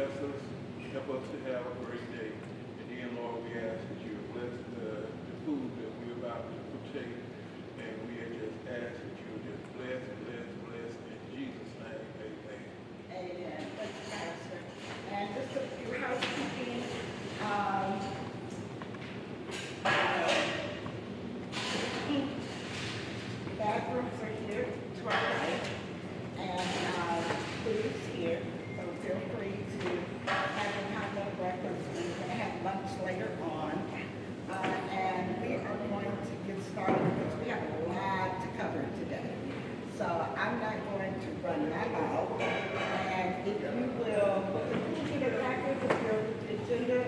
Bless us, help us to have a great day. And then, Lord, we ask that you bless the food that we're about to partake. And we just ask that you just bless, bless, bless. In Jesus' name, amen. Amen. Thank you, Pastor. And just a few housekeeping. Bathrooms are here to our right, and food is here, so feel free to have a hot dog breakfast. We're going to have lunch later on, and we are going to get started because we have a lot to cover today. So I'm not going to run my mouth, and if you will get a packet of your agenda.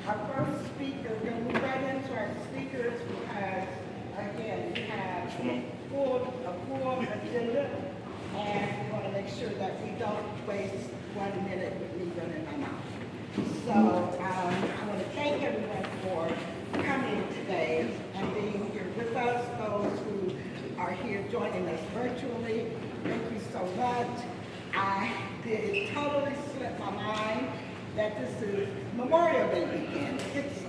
Our first speaker, we're going to move right into our speakers because, again, we have a full agenda, and we want to make sure that we don't waste 1 minute with me running my mouth. So I want to thank everyone for coming today and being here with us, those who are here joining us virtually. Thank you so much. It totally slipped my mind that this is Memorial Day weekend. It's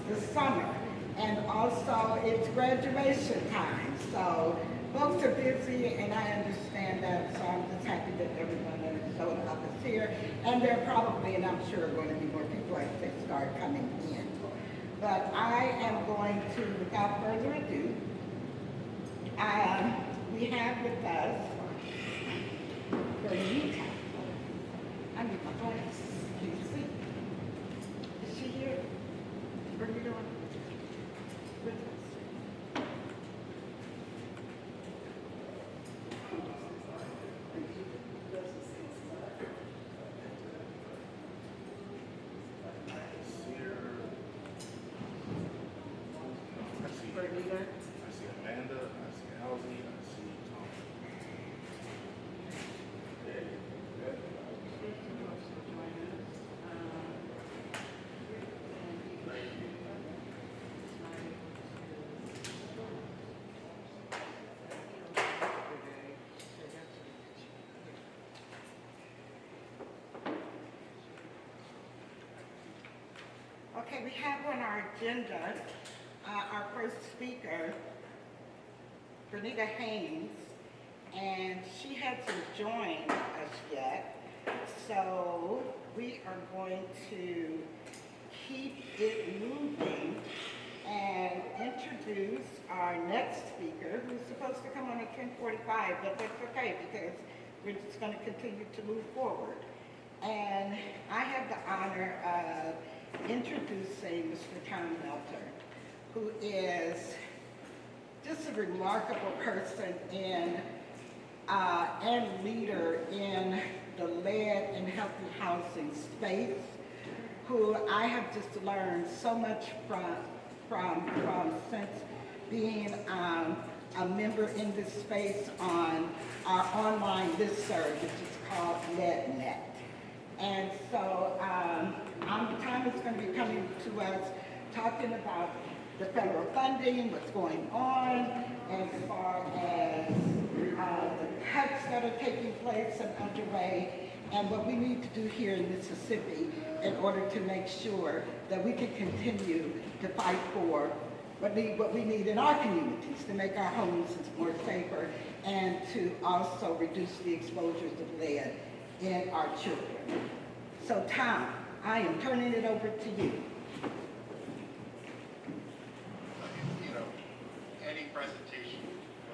the summer, and also it's graduation time. So folks are busy, and I understand that, so I'm just happy that everyone that is showing up is here. And there are probably, and I'm sure, going to be more people as they start coming in. But I am going to, without further ado, we have with us Berneta. I need my glasses. Can you see? Is she here? Berneta with us. Berneta. I see Amanda, I see Halsey, I see Tom. Okay, we have on our agenda our first speaker, Berneta Haynes, and she hasn't joined us yet, so we are going to keep it moving and introduce our next speaker, who's supposed to come on at 10:45, but that's okay because we're just going to continue to move forward. And I have the honor of introducing Mr. Tom Melter, who is just a remarkable person and leader in the lead and healthy housing space, who I have just learned so much from since being a member in this space on our online listserv, which is called LeadNet. And so Tom is going to be coming to us talking about the federal funding, what's going on as far as the cuts that are taking place and underway, and what we need to do here in Mississippi in order to make sure that we can continue to fight for what we need in our communities to make our homes more safer and to also reduce the exposures of lead in our children. So Tom, I am turning it over to you. Any presentation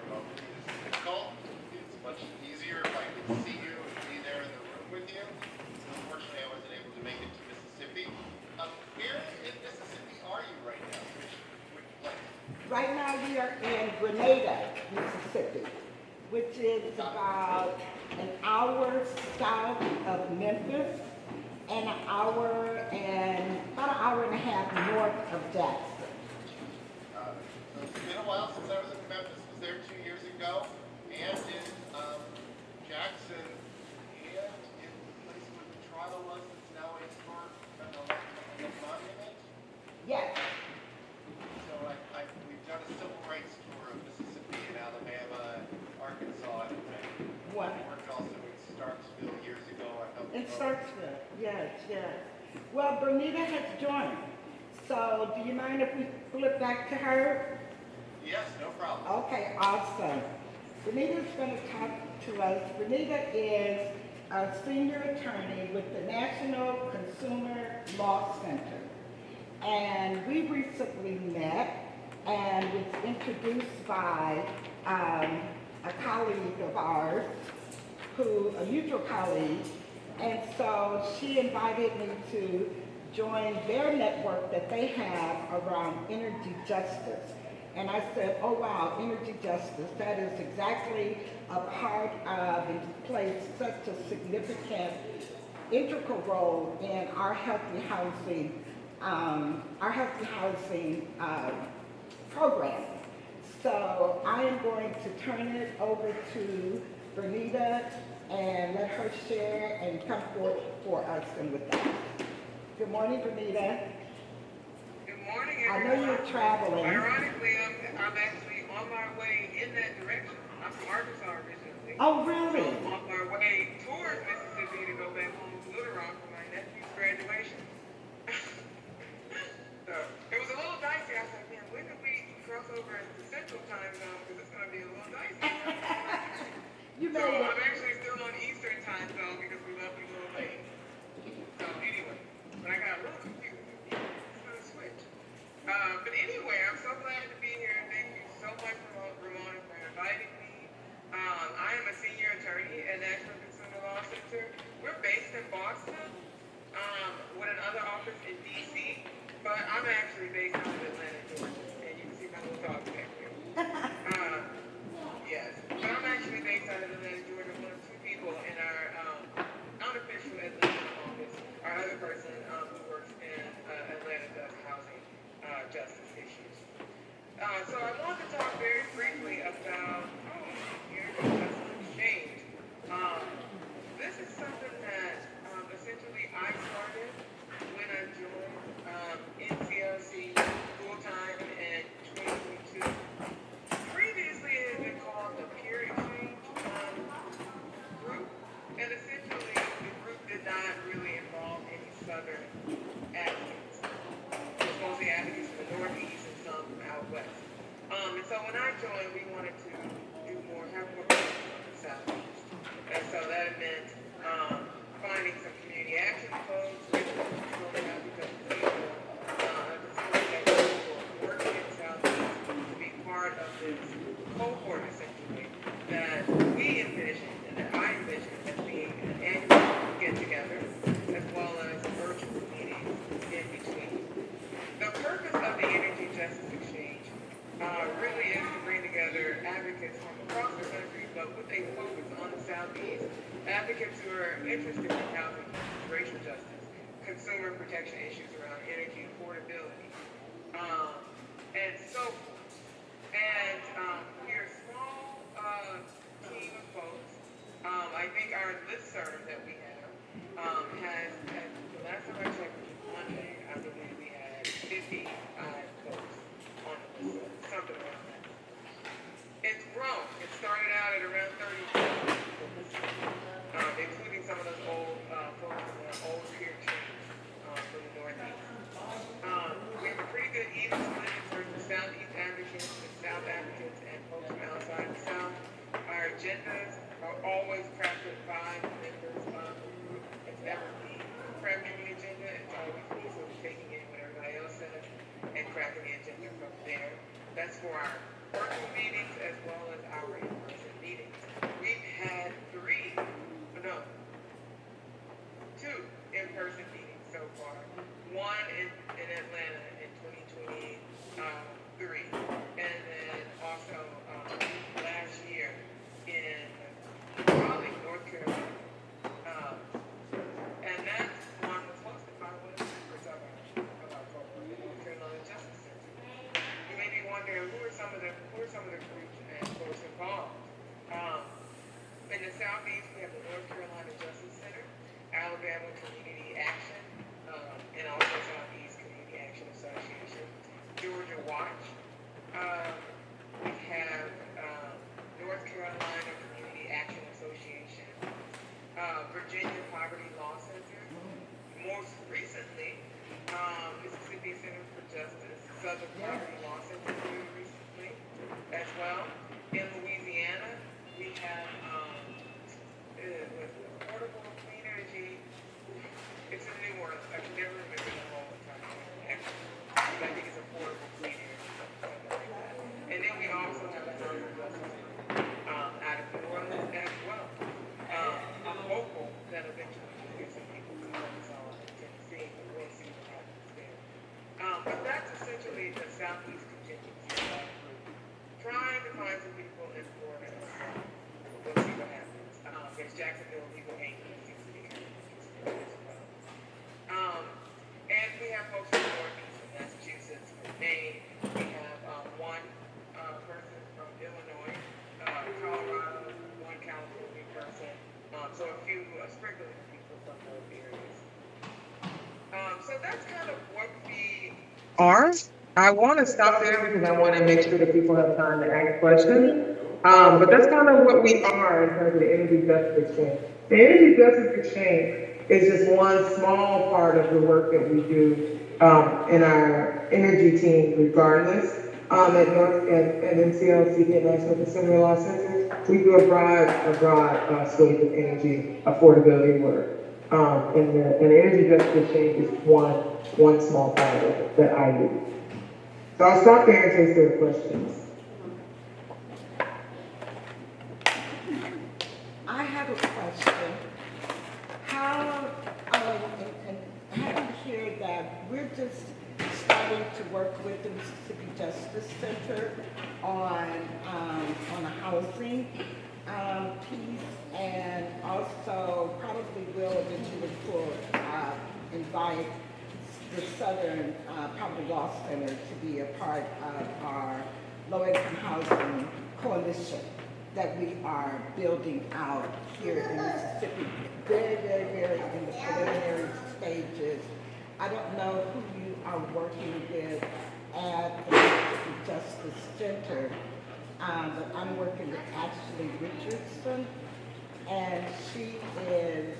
remotely is difficult. It's much easier if I could see you and be there in the room with you. Unfortunately, I wasn't able to make it to Mississippi. Where in Mississippi are you right now? Which place? Right now we are in Berneta, Mississippi, which is about an hour south of Memphis and about an hour and a half north of Jackson. It's been a while since I was in Memphis. Was there 2 years ago, and in Jackson, and in the place where the trial was that's now a historic monument. Yes. So we've done a civil rights tour of Mississippi and Alabama, and Arkansas, and What? I worked also in Starksville years ago. I helped Starksville. Yes, yes. Well, Berneta has joined. So do you mind if we flip back to her? Yes, no problem. Okay, awesome. Berneta's going to talk to us. Berneta is a senior attorney with the National Consumer Law Center. And we recently met and was introduced by a colleague of ours, a mutual colleague, and so she invited me to join their network that they have around energy justice. And I said, oh wow, energy justice, that is exactly a part of and plays such a significant, integral role in our healthy housing, program. So I am going to turn it over to Berneta and let her share and come forth for us and with that. Good morning, Berneta. Good morning, I everyone. know you're traveling. Ironically, I'm actually on my way in that direction. I'm from Arkansas originally. Oh, really? So I'm on my way towards Mississippi to go back home to Little Rock for my nephew's graduation. So it was a little dicey. I was like, man, when did we cross over into Central Time Zone? Because it's going to be a little dicey. You So made I'm it. actually still on Eastern Time Zone because we left a little late. So anyway, but I got a little confused. It's going to switch. But anyway, I'm so glad to be here. Thank you so much, Romona, for inviting me. I am a senior attorney at National Consumer Law Center. We're based in Boston, with another office in D.C., but I'm actually based out of Atlanta, Georgia, and you can see my little dog back there. Yes, but I'm actually based out of Atlanta, Georgia, one of two people in our unofficial Atlanta office. Our other person who works in Atlanta does housing justice issues. So I want to talk very briefly about energy justice exchange. This is something that essentially I started when I joined NCLC full-time in 2022. Previously, it had been called the Peer Exchange Group, and essentially the group did not really involve any Southern advocates. It was mostly advocates from the Northeast and some from out West. And so when I joined, we wanted to have more focus on the Southeast. And so that meant finding some community action folks, programs, because working in the Southeast to be part of this cohort, essentially, that we envisioned and that I envisioned as being an annual get-together, as well as virtual meetings in between. The purpose of the Energy Justice Exchange really is to bring together advocates from across the country, but with a focus on the Southeast, advocates who are interested in housing, racial justice, consumer protection issues around energy affordability, and so forth. And we're a small team of folks. I think our listserv that we have has, the last time I checked, which was Monday, I believe we had 55 folks on the listserv, something around that. It's grown. It started out at around 30 people, including some of those old folks in the old peer chains from the Northeast. We have a pretty good even split in terms of Southeast advocates and South advocates and folks from outside the South. Our agendas are always crafted by members of the group. It's never me crafting the agenda. It's always me sort of taking in what everybody else says and crafting the agenda from there. That's for our virtual meetings as well as our in-person meetings. We've had two in-person meetings so far. One in Atlanta in 2023, and then also last year in Raleigh, North Carolina. And that one was hosted by one of the members of our program, the North Carolina Justice Center. You may be wondering who are some of the groups and folks involved. In the Southeast, we have the North Carolina Justice Center, Alabama Community Action, and also Southeast Community Action Association, Georgia Watch. We have North Carolina Community Action Association, Virginia Poverty Law Center, Jacksonville legal aid seems to be kind of as well. And we have folks from New York, from Massachusetts, from Maine. We have one person from Illinois, Colorado, one California person. So a few sprinkling people from those areas. So that's kind of what we are. I want to stop there because I want to make sure that people have time to ask questions. But that's kind of what we are in terms of the Energy Justice Exchange. The Energy Justice Exchange is just one small part of the work that we do in our energy team regardless. At MCLC, the National Consumer Law Center, we do a broad swathe of energy affordability work. And the Energy Justice Exchange is one small part of it that I do. So I'll stop there in case there are questions. I have a question. How, and having here that we're just starting to work with the Mississippi Justice Center on a housing piece, and also probably will eventually invite the Southern Public Law Center to be a part of our low-income housing coalition that we are building out here in Mississippi. Very, very, very in the preliminary stages. I don't know who you are working with at the Mississippi Justice Center, but I'm working with Ashley Richardson, and she is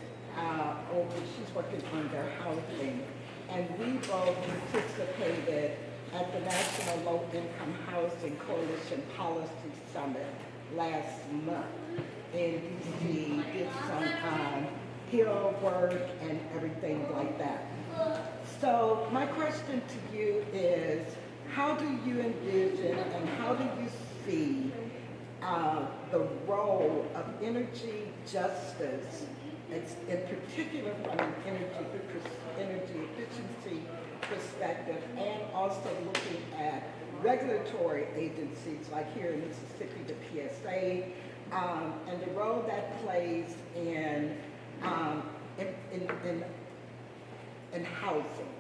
she's working on their housing. And we both participated at the National Low Income Housing Coalition Policy Summit last month in DC, did some hill work and everything like that. So my question to you is, how do you envision and how do you see the role of energy justice, in particular from an energy efficiency perspective, and also looking at regulatory agencies like here in Mississippi, the PSA, and the role that plays in housing,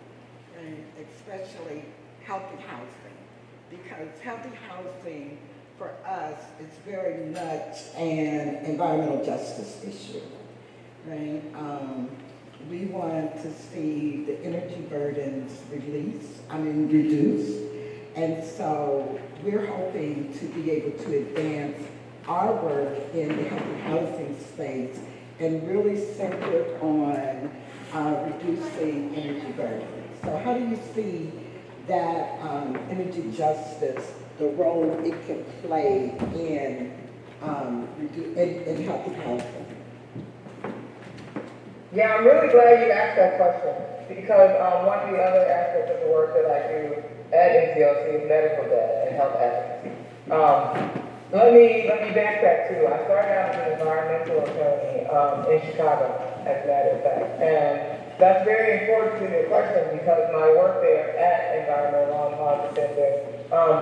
and especially healthy housing, because healthy housing for us is very much an environmental justice issue, right? We want to see the energy burdens reduced. And so we're hoping to be able to advance our work in the healthy housing space and really center on reducing energy burdens. So how do you see that energy justice, the role it can play in healthy housing? Yeah, I'm really glad you asked that question because one of the other aspects of the work that I do at MCLC is medical data and health advocacy. Let me backtrack too. I started out as an environmental attorney in Chicago, as a matter of fact, and that's very important to the question because my work there at Environmental Law and Policy Center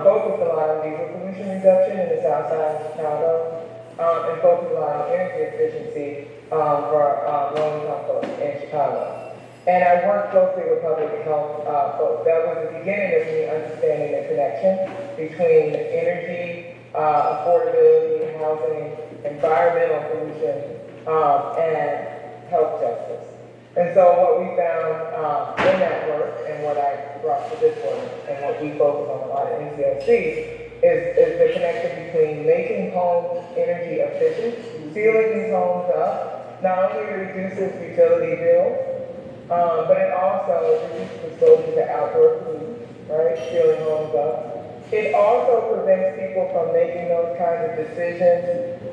focused a lot on diesel pollution reduction in the South Side of Chicago, and focused a lot on energy efficiency for low-income folks in Chicago. And I worked closely with public health folks. That was the beginning of me understanding the connection between energy, affordability, housing, environmental pollution, and health justice. And so what we found in that work and what I brought to this work and what we focus on a lot at NCLC is the connection between making homes energy efficient, sealing these homes up, not only reduces utility bills, but it also reduces exposure to outdoor pollution, right? Sealing homes up. It also prevents people from making those kinds of decisions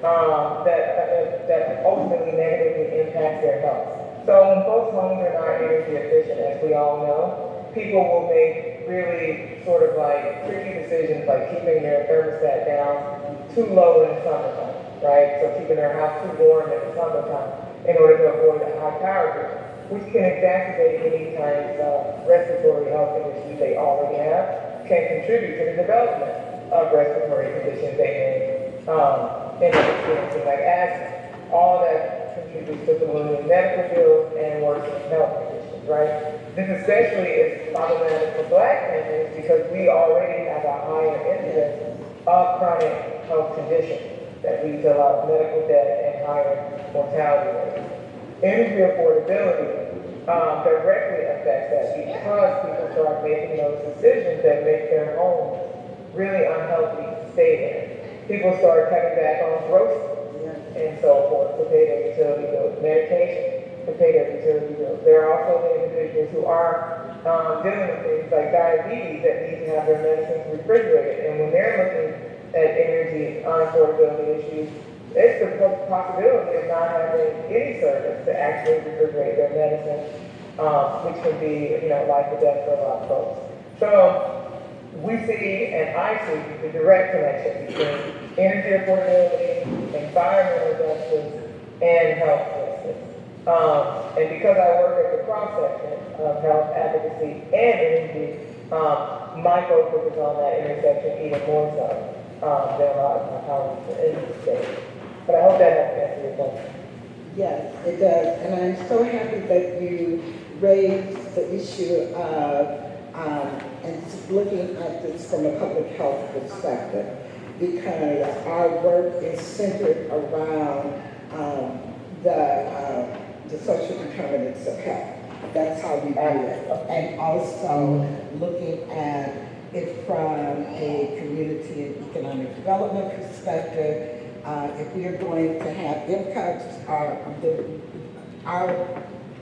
that ultimately negatively impact their health. So when folks' homes are not energy efficient, as we all know, people will make really sort of like tricky decisions like keeping their thermostat down too low in the summertime, right? So keeping their house too warm in the summertime in order to avoid a high power bill, which can exacerbate any kinds of respiratory health conditions they already have, can contribute to the development of respiratory conditions they may end up experiencing, like asthma. All that contributes to polluting medical bills and worsening health conditions, right? This especially is problematic for Black families because we already have a higher incidence of chronic health conditions that lead to a lot of medical debt and higher mortality rates. Energy affordability directly affects that because people start making those decisions that make their homes really unhealthy to stay in. People start cutting back on groceries and so forth to pay their utility bills, medication to pay their utility bills. There are also the individuals who are dealing with things like diabetes that need to have their medicines refrigerated. And when they're looking at energy unaffordability issues, it's the possibility of not having any service to actually refrigerate their medicine, which can be, life or death for a lot of folks. So we see, and I see, the direct connection between energy affordability, environmental justice, and health justice. And because I work at the cross-section of health advocacy and energy, my focus is on that intersection even more so than a lot of my colleagues in the state. But I hope that helps answer your question. Yes, it does. And I'm so happy that you raised the issue of and looking at this from a public health perspective, because our work is centered around the social determinants of health. That's how we do it. And also looking at it from a community and economic development perspective. If we are going to have impacts,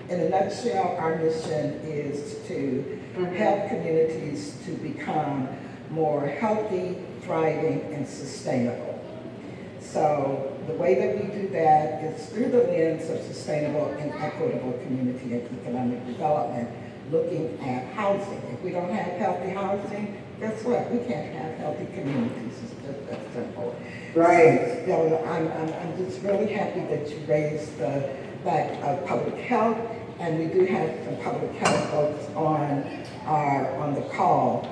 in a nutshell, our mission is to help communities to become more healthy, thriving, and sustainable. So the way that we do that is through the lens of sustainable and equitable community and economic development, looking at housing. If we don't have healthy housing, guess what? We can't have healthy communities. It's just that simple. Right. So I'm just really happy that you raised the fact of public health, and we do have some public health folks on the call.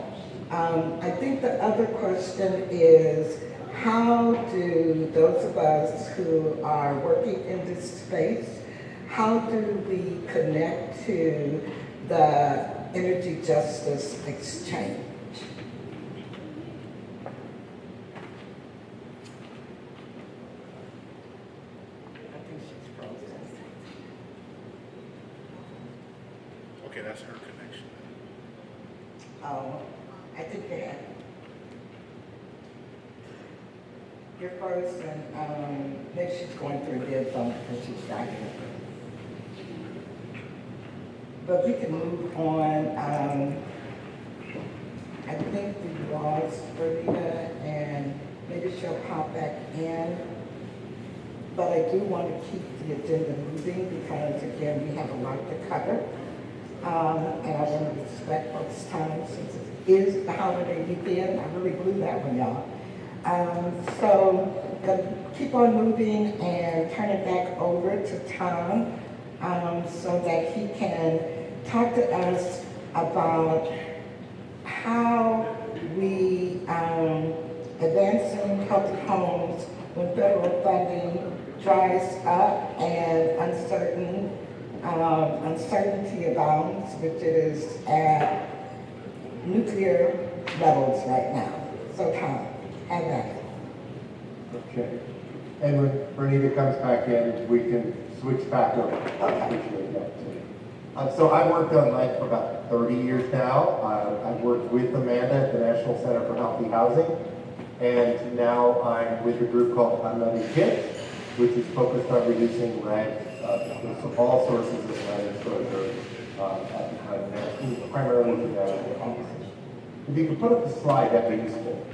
I think the other question is, how do those of us who are working in this space, how do we connect to the energy justice exchange? Okay, that's her connection. Oh, I think they have. You're first, and maybe she's going through a dead zone because she's driving. But we can move on. I think we lost Berneta, and maybe she'll pop back in. But I do want to keep the agenda moving because, again, we have a lot to cover. And I want to respect folks' time since it is the holiday weekend. I really blew that one, y'all. So gonna keep on moving and turn it back over to Tom so that he can talk to us about how we advancing healthy homes when federal funding dries up and uncertainty abounds, which it is at nuclear levels right now. So Tom, have that. Okay. And when Berneta comes back in, we can switch back over. I appreciate that too. So I've worked on life for about 30 years now. I've worked with Amanda at the National Center for Healthy Housing. And now I'm with a group called Untitled, which is focused on reducing lead, all sources of lead exposure at the time, primarily in the offices. If you could put up the slide, that'd be useful.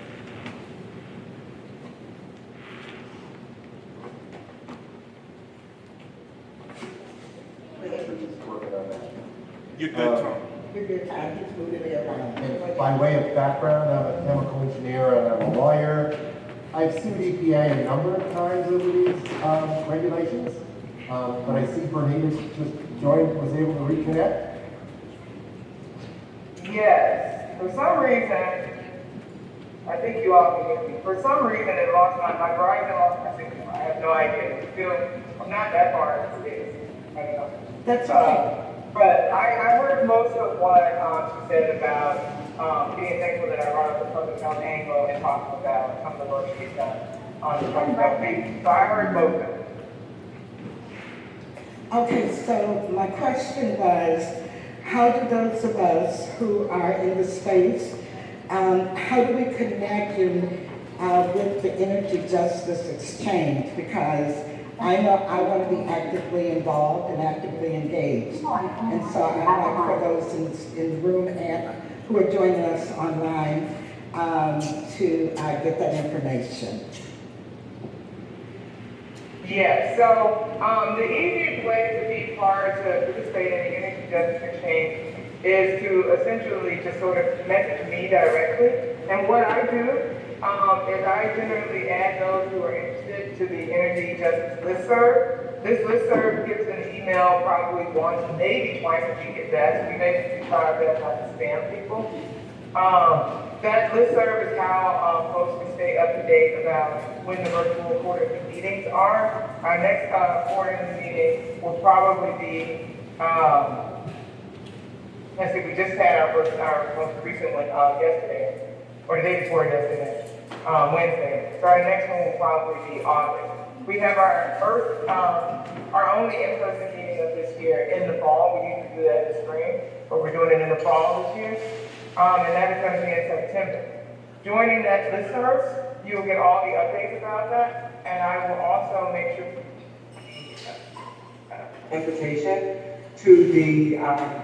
You're good, Tom. You're good, Tom. He's moving me around. And by way of background, I'm a chemical engineer and I'm a lawyer. I've sued EPA a number of times over these regulations, but I see Berneta just was able to reconnect. Yes, for some reason, I think you all can hear me. For some reason, it lost my Verizon lost my signal. I have no idea. It's still, I'm not that far into this. I don't know. That's right. But I heard most of what she said about being thankful that I brought up the public health angle and talking about some of the work she's done on the public health thing. So I heard both of them. Okay, so my question was, how do those of us who are in the space, how do we connect with the energy justice exchange? Because I know I want to be actively involved and actively engaged. And so I'd like for those in the room and who are joining us online to get that information. Yeah, so the easiest way to be part to participate in the energy justice exchange is to essentially just sort of message me directly. And what I do is I generally add those who are interested to the energy justice listserv. This listserv gets an email probably once, maybe twice a week at best. We basically try our best not to spam people. That listserv is how folks can stay up to date about when the virtual quarterly meetings are. Our next quarterly meeting will probably be, let's see, we just had our most recent one yesterday, or the day before yesterday, Wednesday. So our next one will probably be August. We have our first, our only in-person meeting of this year in the fall. We usually do that in the spring, but we're doing it in the fall this year. And that is going to be in September. Joining that listserv, you'll get all the updates about that, and I will also make sure invitation to the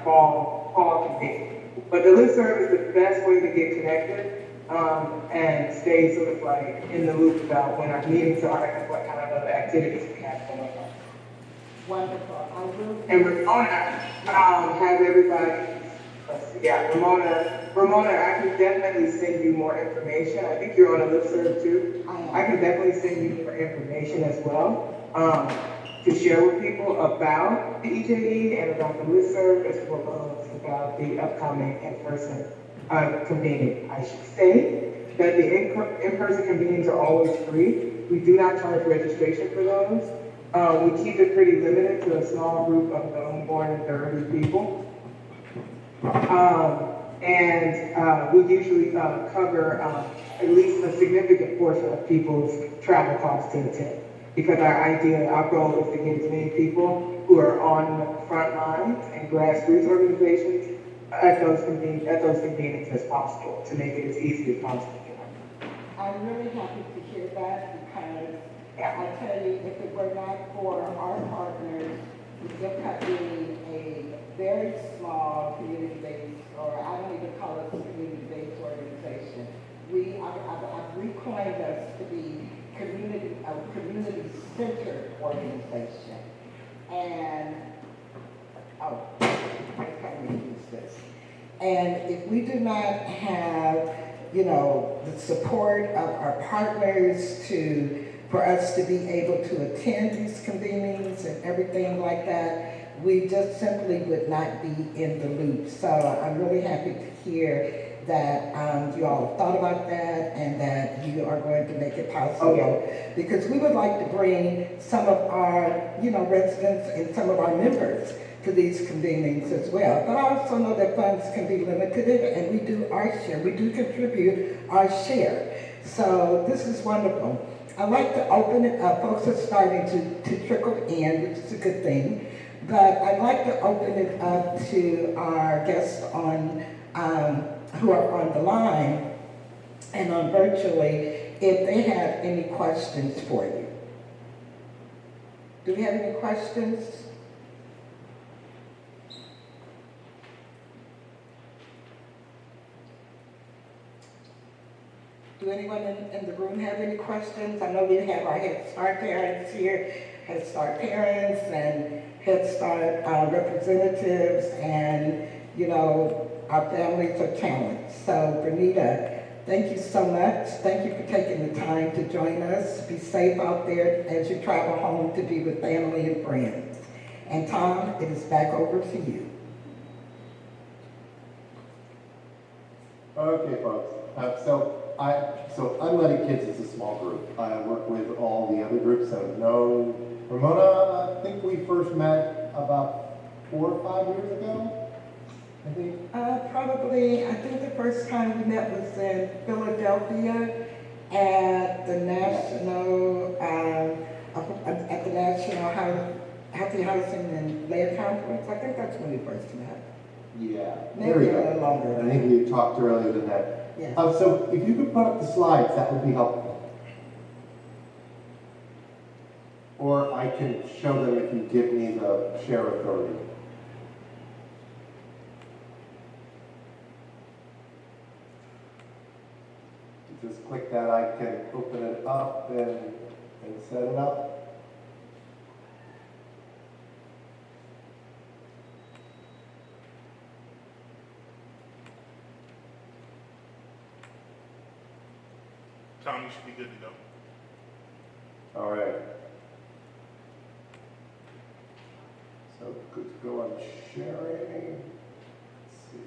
fall convention. But the listserv is the best way to get connected and stay sort of like in the loop about when our meetings are and what kind of other activities we have going on. Wonderful. I will. And Romona has everybody. Yeah, Romona, I can definitely send you more information. I think you're on a listserv too. I can definitely send you more information as well to share with people about the EJE and about the listserv as well as about the upcoming in-person convening. I should say that the in-person convenings are always free. We do not charge registration for those. We keep it pretty limited to a small group of no more than 30 people. We usually cover at least a significant portion of people's travel costs to attend. Because our goal is to get as many people who are on the front lines and grassroots organizations at those convenings as possible to make it as easy as possible. I'm really happy to hear that because I tell you, if it were not for our partners, MCUP being a very small community-based, or I don't even call it a community-based organization, I've reclaimed us to be a community-centered organization. And, I can't use this. And if we do not have, the support of our partners for us to be able to attend these convenings and everything like that, we just simply would not be in the loop. So I'm really happy to hear that you all have thought about that and that you are going to make it possible. Because we would like to bring some of our, residents and some of our members to these convenings as well. But I also know that funds can be limited and we do our share. We do contribute our share. So this is wonderful. I'd like to open it up. Folks are starting to trickle in, which is a good thing. But I'd like to open it up to our guests who are on the line and on virtually, if they have any questions for you. Do we have any questions? Do anyone in the room have any questions? I know we have our Head Start parents here, Head Start parents and Head Start representatives and, our families of talent. So Berneta, thank you so much. Thank you for taking the time to join us. Be safe out there as you travel home to be with family and friends. And Tom, it is back over to you. Okay, folks. So so Unleaded Kids is a small group. I work with all the other groups that I've known. Romona, I think we first met about 4 or 5 years ago, I think. Probably, I think the first time we met was in Philadelphia at the National, Healthy Housing and Lead Conference. I think that's when we first met. Yeah, Maybe there we a go. little longer. I think we talked earlier than that. Yeah. So if you could put up the slides, that would be helpful. Or I can show them if you give me the share authority. Just click that, I can open it up and set it up. Tom, you should be good to go. All right. So good to go on sharing. Let's see.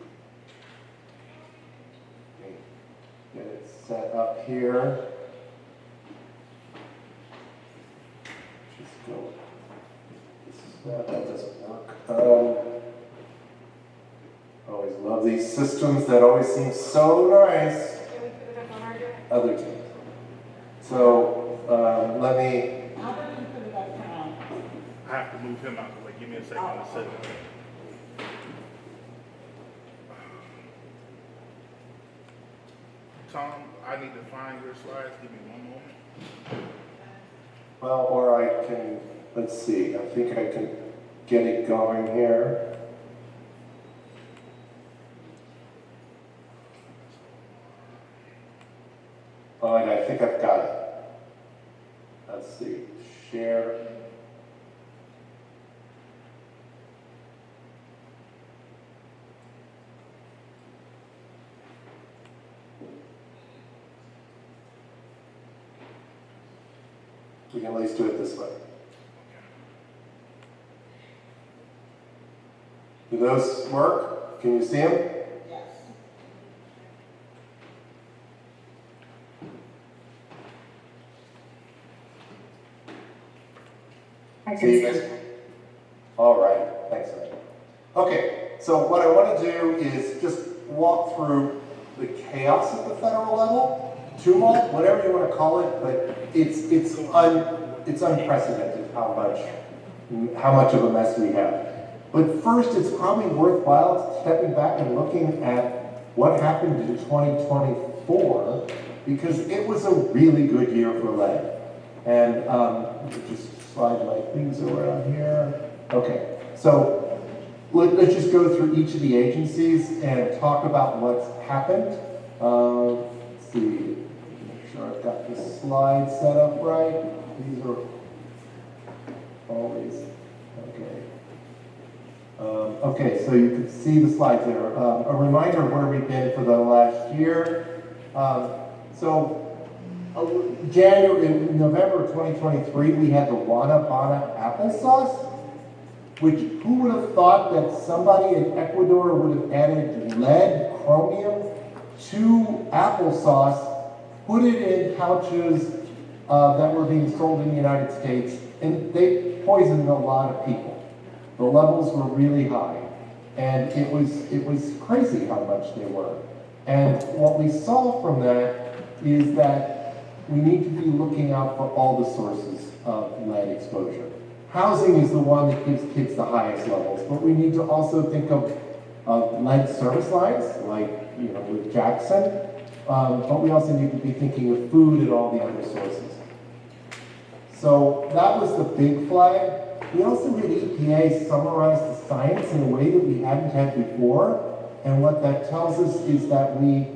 Okay. Get it set up here. Just go. That doesn't work. Always love these systems that always seem so nice. Other teams. So let me. Albert can put it up now. I have to move him out the way. Give me a second to set it up. Tom, I need to find your slides. Give me one moment. Well, or I can. Let's see. I think I can get it going here. All right, I think I've got it. Let's see, share. We can at least do it this way. Do those work? Can you see them? Yes. See you guys. All right, thanks. Okay, so what I want to do is just walk through the chaos at the federal level, tumult, whatever you want to call it, but it's unprecedented how much of a mess we have. But first, it's probably worthwhile stepping back and looking at what happened in 2024, because it was a really good year for lead. And just slide my things around here. Okay, so let's just go through each of the agencies and talk about what's happened. Let's see, make sure I've got the slide set up right. These are always, okay. Okay, so you can see the slides there. A reminder of where we've been for the last year. In November of 2023, we had the Wanna applesauce, which who would have thought that somebody in Ecuador would have added lead, chromium to applesauce, put it in pouches that were being sold in the United States, and they poisoned a lot of people. The levels were really high, and it was crazy how much they were. And what we saw from that is that we need to be looking out for all the sources of lead exposure. Housing is the one that gives kids the highest levels, but we need to also think of lead service lines, like with Jackson, but we also need to be thinking of food and all the other sources. So that was the big flag. We also had EPA summarize the science in a way that we hadn't had before, and what that tells us is that we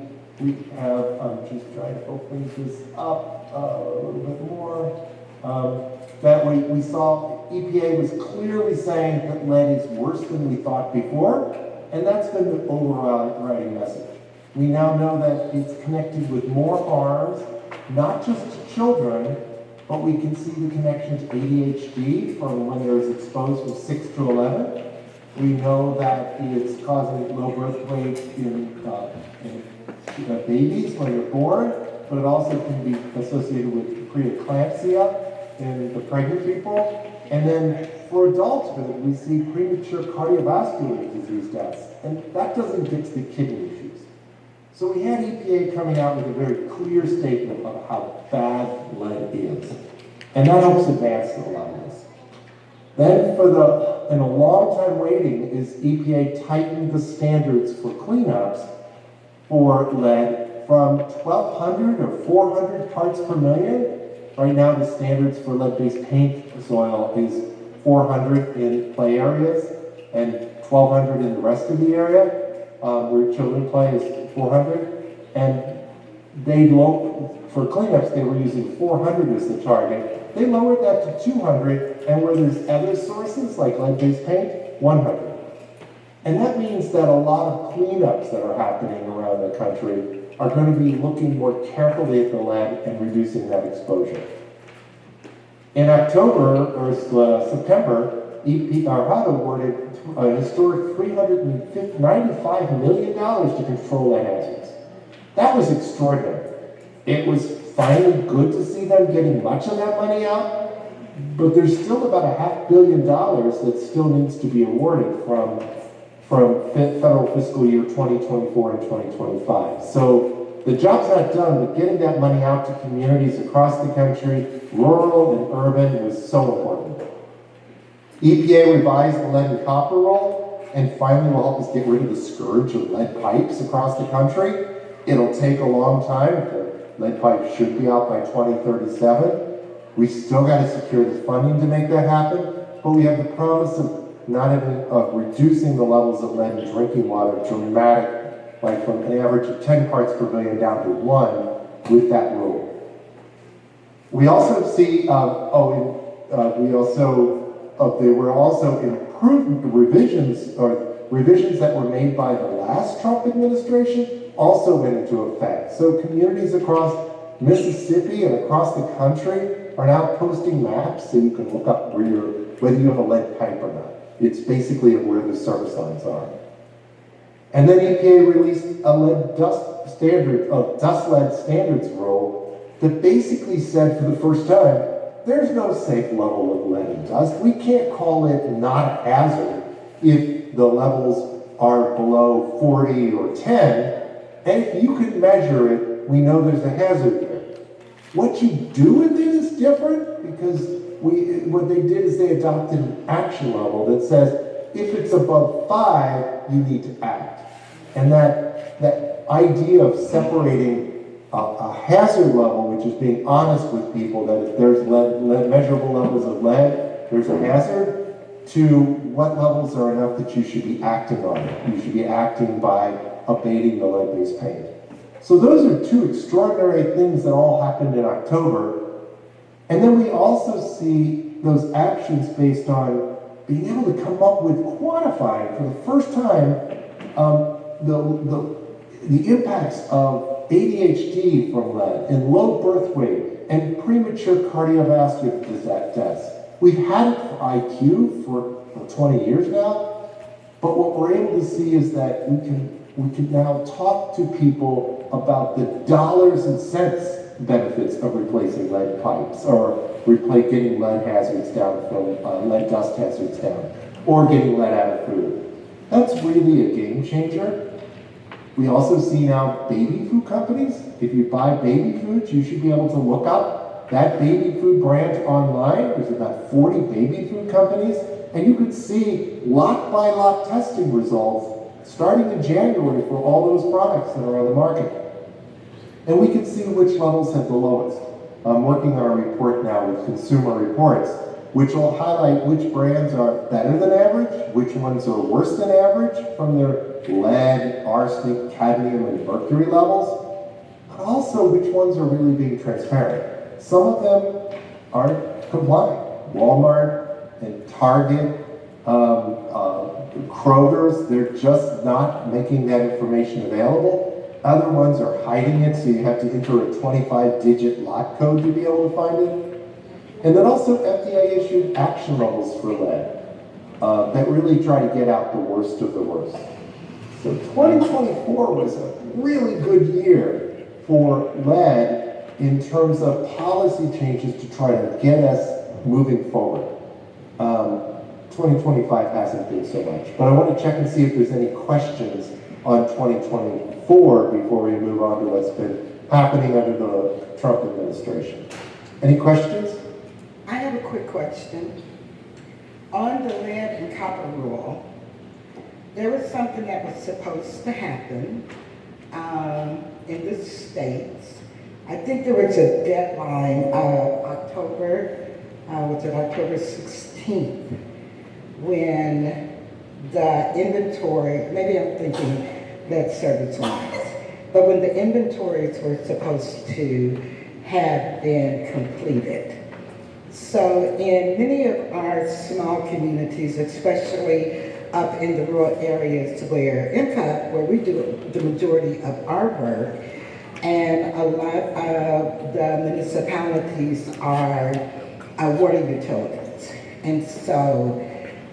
have, I'm just trying to open this up a little bit more, that we saw EPA was clearly saying that lead is worse than we thought before, and that's been the overriding message. We now know that it's connected with more harms, not just to children, but we can see the connection to ADHD from when they're exposed from 6 to 11. We know that it's causing low birth weight in babies when they're born, but it also can be associated with preeclampsia in the pregnant people. And then for adulthood, we see premature cardiovascular disease deaths, and that doesn't get to the kidney issues. So we had EPA coming out with a very clear statement of how bad lead is. And that helps advance a lot of this. Then in a long time waiting is EPA tightened the standards for cleanups for lead from 1,200 or 400 parts per million. Right now the standards for lead-based paint soil is 400 in play areas and 1,200 in the rest of the area, where children play is 400. And for cleanups, they were using 400 as the target. They lowered that to 200, and where there's other sources like lead-based paint, 100. And that means that a lot of cleanups that are happening around the country are going to be looking more carefully at the lead and reducing that exposure. In October or September, HUD awarded a historic $395 million to control lead hazards. That was extraordinary. It was finally good to see them getting much of that money out, but there's still about $500 million that still needs to be awarded from federal fiscal year 2024 and 2025. So the job's not done, but getting that money out to communities across the country, rural and urban, was so important. EPA revised the lead and copper rule, and finally will help us get rid of the scourge of lead pipes across the country. It'll take a long time. The lead pipes should be out by 2037. We still got to secure the funding to make that happen, but we have the promise of reducing the levels of lead in drinking water dramatically, like from an average of 10 parts per million down to 1 with that rule. We also see, there were also revisions that were made by the last Trump administration also went into effect. So communities across Mississippi and across the country are now posting maps so you can look up whether you have a lead pipe or not. It's basically where the service lines are. And then EPA released a dust lead standards rule that basically said for the first time, there's no safe level of lead in dust. We can't call it not a hazard if the levels are below 40 or 10. And if you can measure it, we know there's a hazard there. What you do with it is different, because what they did is they adopted an action level that says if it's above 5, you need to act. And that idea of separating a hazard level, which is being honest with people that if there's measurable levels of lead, there's a hazard, to what levels are enough that you should be acting on it. You should be acting by abating the lead-based paint. So those are two extraordinary things that all happened in October. And then we also see those actions based on being able to come up with quantifying for the first time the impacts of ADHD from lead and low birth weight and premature cardiovascular deaths. We've had it for IQ for 20 years now, but what we're able to see is that we can now talk to people about the dollars and cents benefits of replacing lead pipes, or getting lead hazards down from lead dust hazards down, or getting lead out of food. That's really a game changer. We also see now baby food companies. If you buy baby foods, you should be able to look up that baby food brand online. There's about 40 baby food companies, and you could see lot by lot testing results starting in January for all those products that are on the market. And we can see which levels have the lowest. I'm working on a report now with Consumer Reports, which will highlight which brands are better than average, which ones are worse than average from their lead, arsenic, cadmium, and mercury levels, but also which ones are really being transparent. Some of them aren't compliant. Walmart and Target, Kroger's, they're just not making that information available. Other ones are hiding it, so you have to enter a 25-digit lot code to be able to find it. And then also FDA issued action levels for lead that really try to get out the worst of the worst. So 2024 was a really good year for lead in terms of policy changes to try to get us moving forward. 2025 hasn't been so much, but I want to check and see if there's any questions on 2024 before we move on to what's been happening under the Trump administration. Any questions? I have a quick question. On the lead and copper rule, there was something that was supposed to happen in the States. I think there was a deadline of October 16th, when the inventory, maybe I'm thinking lead service lines, but when the inventories were supposed to have been completed. So in many of our small communities, especially up in the rural areas where MCUP, where we do the majority of our work, and a lot of the municipalities are water utilities. And so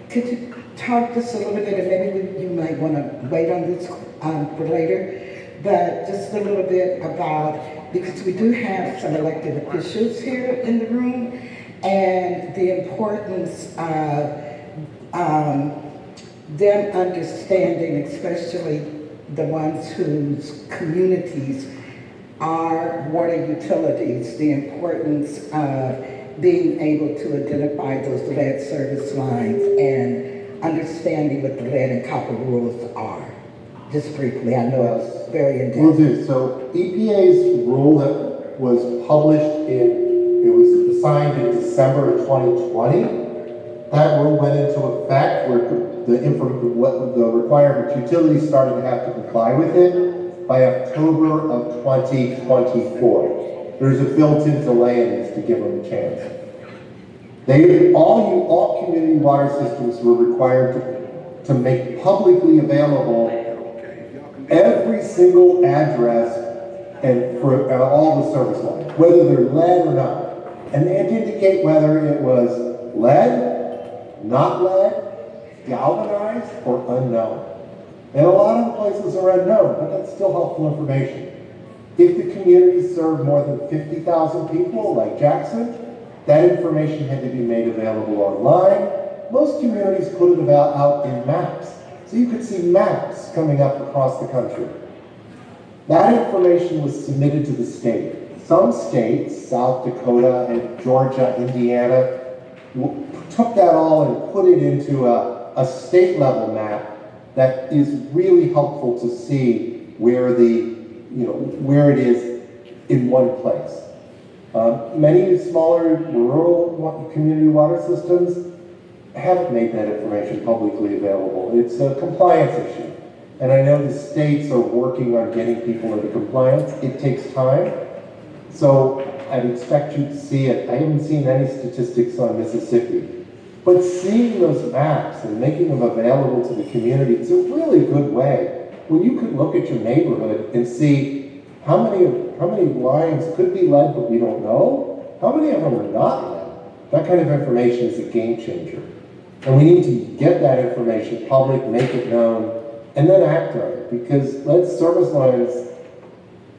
could you talk just a little bit, and maybe you might want to wait on this for later, but just a little bit about, because we do have some elected officials here in the room, and the importance of them understanding, especially the ones whose communities are water utilities, the importance of being able to identify those lead service lines and understanding what the lead and copper rules are. Just briefly, I know it's very in-depth. Will do. So EPA's rule that was published it was signed in December of 2020. That rule went into effect where the requirement utilities started to have to comply with it by October of 2024. There's a built-in delay in this to give them a chance. All community water systems were required to make publicly available every single address and for all the service lines, whether they're lead or not. And they had to indicate whether it was lead, not lead, galvanized, or unknown. And a lot of the places are unknown, but that's still helpful information. If the community served more than 50,000 people, like Jackson, that information had to be made available online. Most communities put it out in maps. So you could see maps coming up across the country. That information was submitted to the state. Some states, South Dakota and Georgia, Indiana, took that all and put it into a state level map that is really helpful to see where where it is in one place. Many smaller rural community water systems haven't made that information publicly available. It's a compliance issue. And I know the states are working on getting people into compliance. It takes time. So I'd expect you to see it. I haven't seen any statistics on Mississippi. But seeing those maps and making them available to the community is a really good way. When you can look at your neighborhood and see how many lines could be lead but we don't know, how many of them are not lead. That kind of information is a game changer. And we need to get that information public, make it known, and then act on it. Because lead service lines,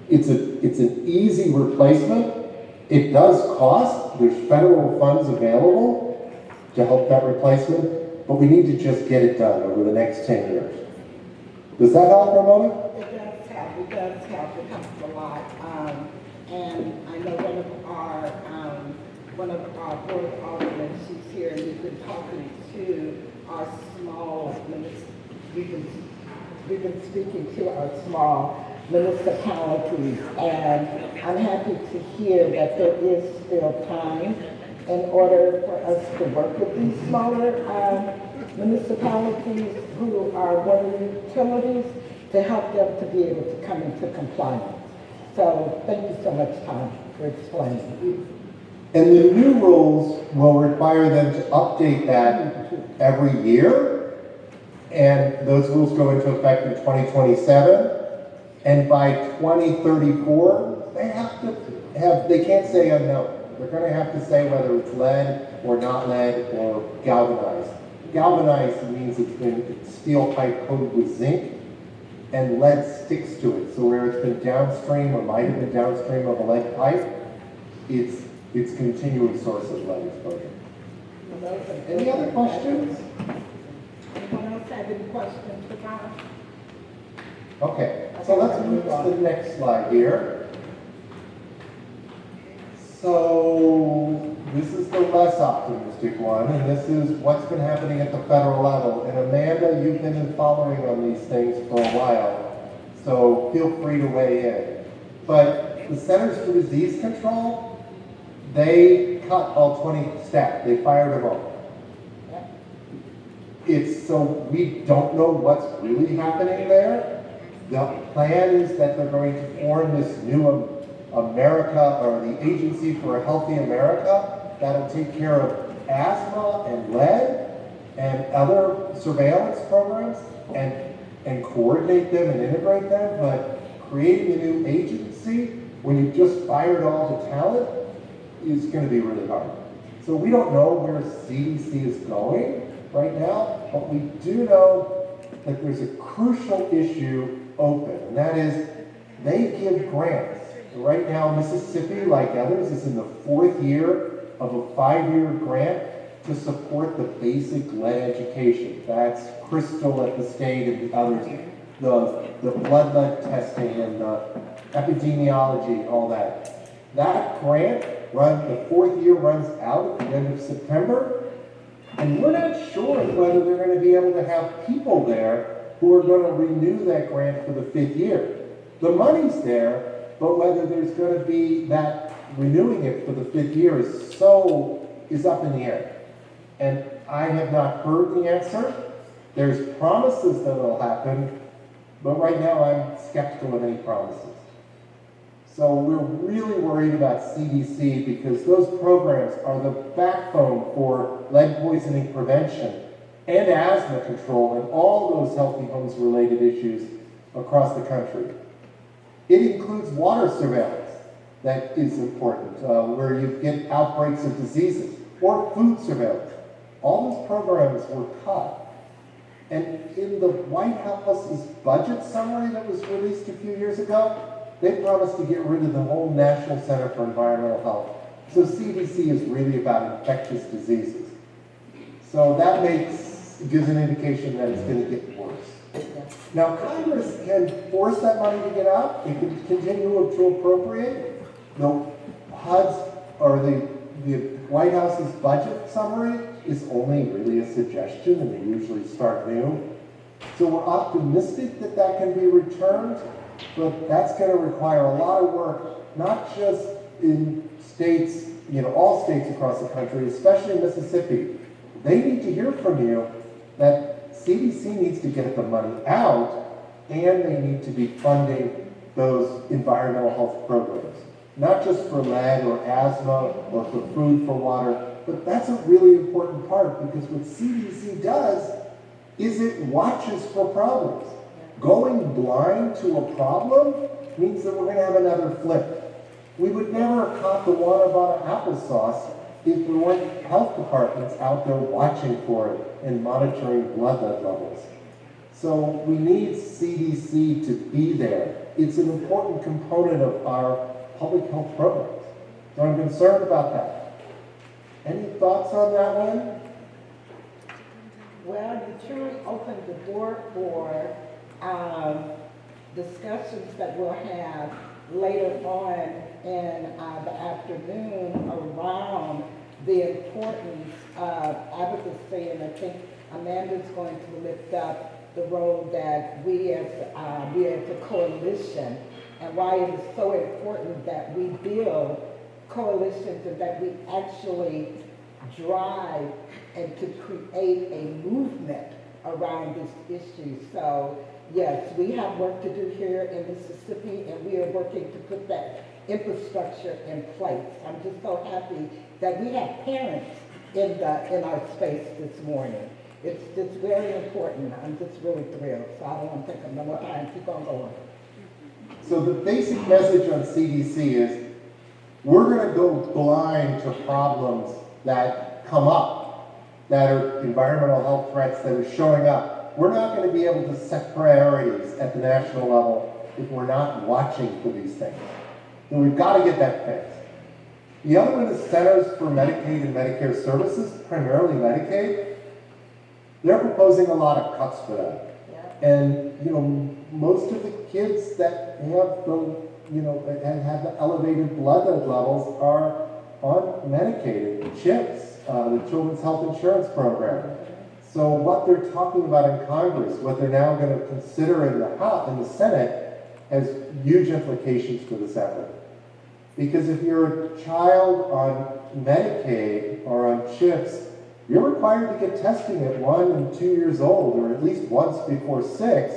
it's an easy replacement. It does cost. There's federal funds available to help that replacement, but we need to just get it done over the next 10 years. Does that help, Romona? It does help. It helps a lot. And I know one of our board aldermen, she's here, and we've been talking to our small, we've been speaking to our small municipalities, and I'm happy to hear that there is still time in order for us to work with these smaller municipalities who are water utilities to help them to be able to come into compliance. So thank you so much, Tom, for explaining. And the new rules will require them to update that every year. And those rules go into effect in 2027. And by 2034, they can't say unknown. They're going to have to say whether it's lead or not lead or galvanized. Galvanized means it's been steel pipe coated with zinc. and lead sticks to it. So where it's been downstream or might have been downstream of a lead pipe, it's continuing source of lead exposure. Any other questions? Anyone else have any questions for Tom? Okay, so let's move to the next slide here. So this is the less optimistic one, and this is what's been happening at the federal level. And Amanda, you've been following on these things for a while, so feel free to weigh in. But the Centers for Disease Control, they cut all 20 staff. They fired them all. So we don't know what's really happening there. The plan is that they're going to form this new America, or the Agency for a Healthy America, that'll take care of asthma and lead and other surveillance programs and coordinate them and integrate them. But creating a new agency when you just fired all the talent is going to be really hard. So we don't know where CDC is going right now, but we do know that there's a crucial issue open, and that is they give grants. Right now, Mississippi, like others, is in the 4th year of a 5-year grant to support the basic lead education. That's Crystal at the state and the others, the blood lead testing and the epidemiology, all that. That grant, the 4th year runs out at the end of September, and we're not sure whether they're going to be able to have people there who are going to renew that grant for the 5th year. The money's there, but whether there's going to be that renewing it for the 5th year is up in the air. And I have not heard the answer. There's promises that it'll happen, but right now I'm skeptical of any promises. So we're really worried about CDC because those programs are the backbone for lead poisoning prevention and asthma control and all those healthy homes related issues across the country. It includes water surveillance that is important, where you get outbreaks of diseases, or food surveillance. All those programs were cut. And in the White House's budget summary that was released a few years ago, they promised to get rid of the whole National Center for Environmental Health. So CDC is really about infectious diseases. So that gives an indication that it's going to get worse. Now, Congress can force that money to get out. It can continue to appropriate. The HUD's, or the White House's budget summary is only really a suggestion, and they usually start new. So we're optimistic that that can be returned, but that's going to require a lot of work, not just in states, all states across the country, especially Mississippi. They need to hear from you that CDC needs to get the money out, and they need to be funding those environmental health programs. Not just for lead or asthma or for food, for water, but that's a really important part, because what CDC does is it watches for problems. Going blind to a problem means that we're going to have another flip. We would never have caught the water bottle applesauce if there weren't health departments out there watching for it and monitoring blood lead levels. So we need CDC to be there. It's an important component of our public health programs. So I'm concerned about that. Any thoughts on that one? Well, you truly opened the door for discussions that we'll have later on in the afternoon around the importance of advocacy, and I think Amanda's going to lift up the role that we as a coalition, and why it is so important that we build coalitions and that we actually drive and to create a movement around this issue. So yes, we have work to do here in Mississippi, and we are working to put that infrastructure in place. I'm just so happy that we have parents in our space this morning. It's just very important. I'm just really thrilled. So I don't want to take up no more time. Keep on going. So the basic message on CDC is we're going to go blind to problems that come up, that are environmental health threats that are showing up. we're not going to be able to set priorities at the national level if we're not watching for these things. So we've got to get that fixed. The other one is Centers for Medicaid and Medicare Services, primarily Medicaid. They're proposing a lot of cuts for that. And, you know, most of the kids that have the, you know, and have the elevated blood levels are on Medicaid, CHIPS, the Children's Health Insurance Program. So what they're talking about in Congress, what they're now going to consider in the House, in the Senate, has huge implications for this effort. Because if you're a child on Medicaid or on CHIPS, you're required to get testing at 1 and 2 years old, or at least once before 6,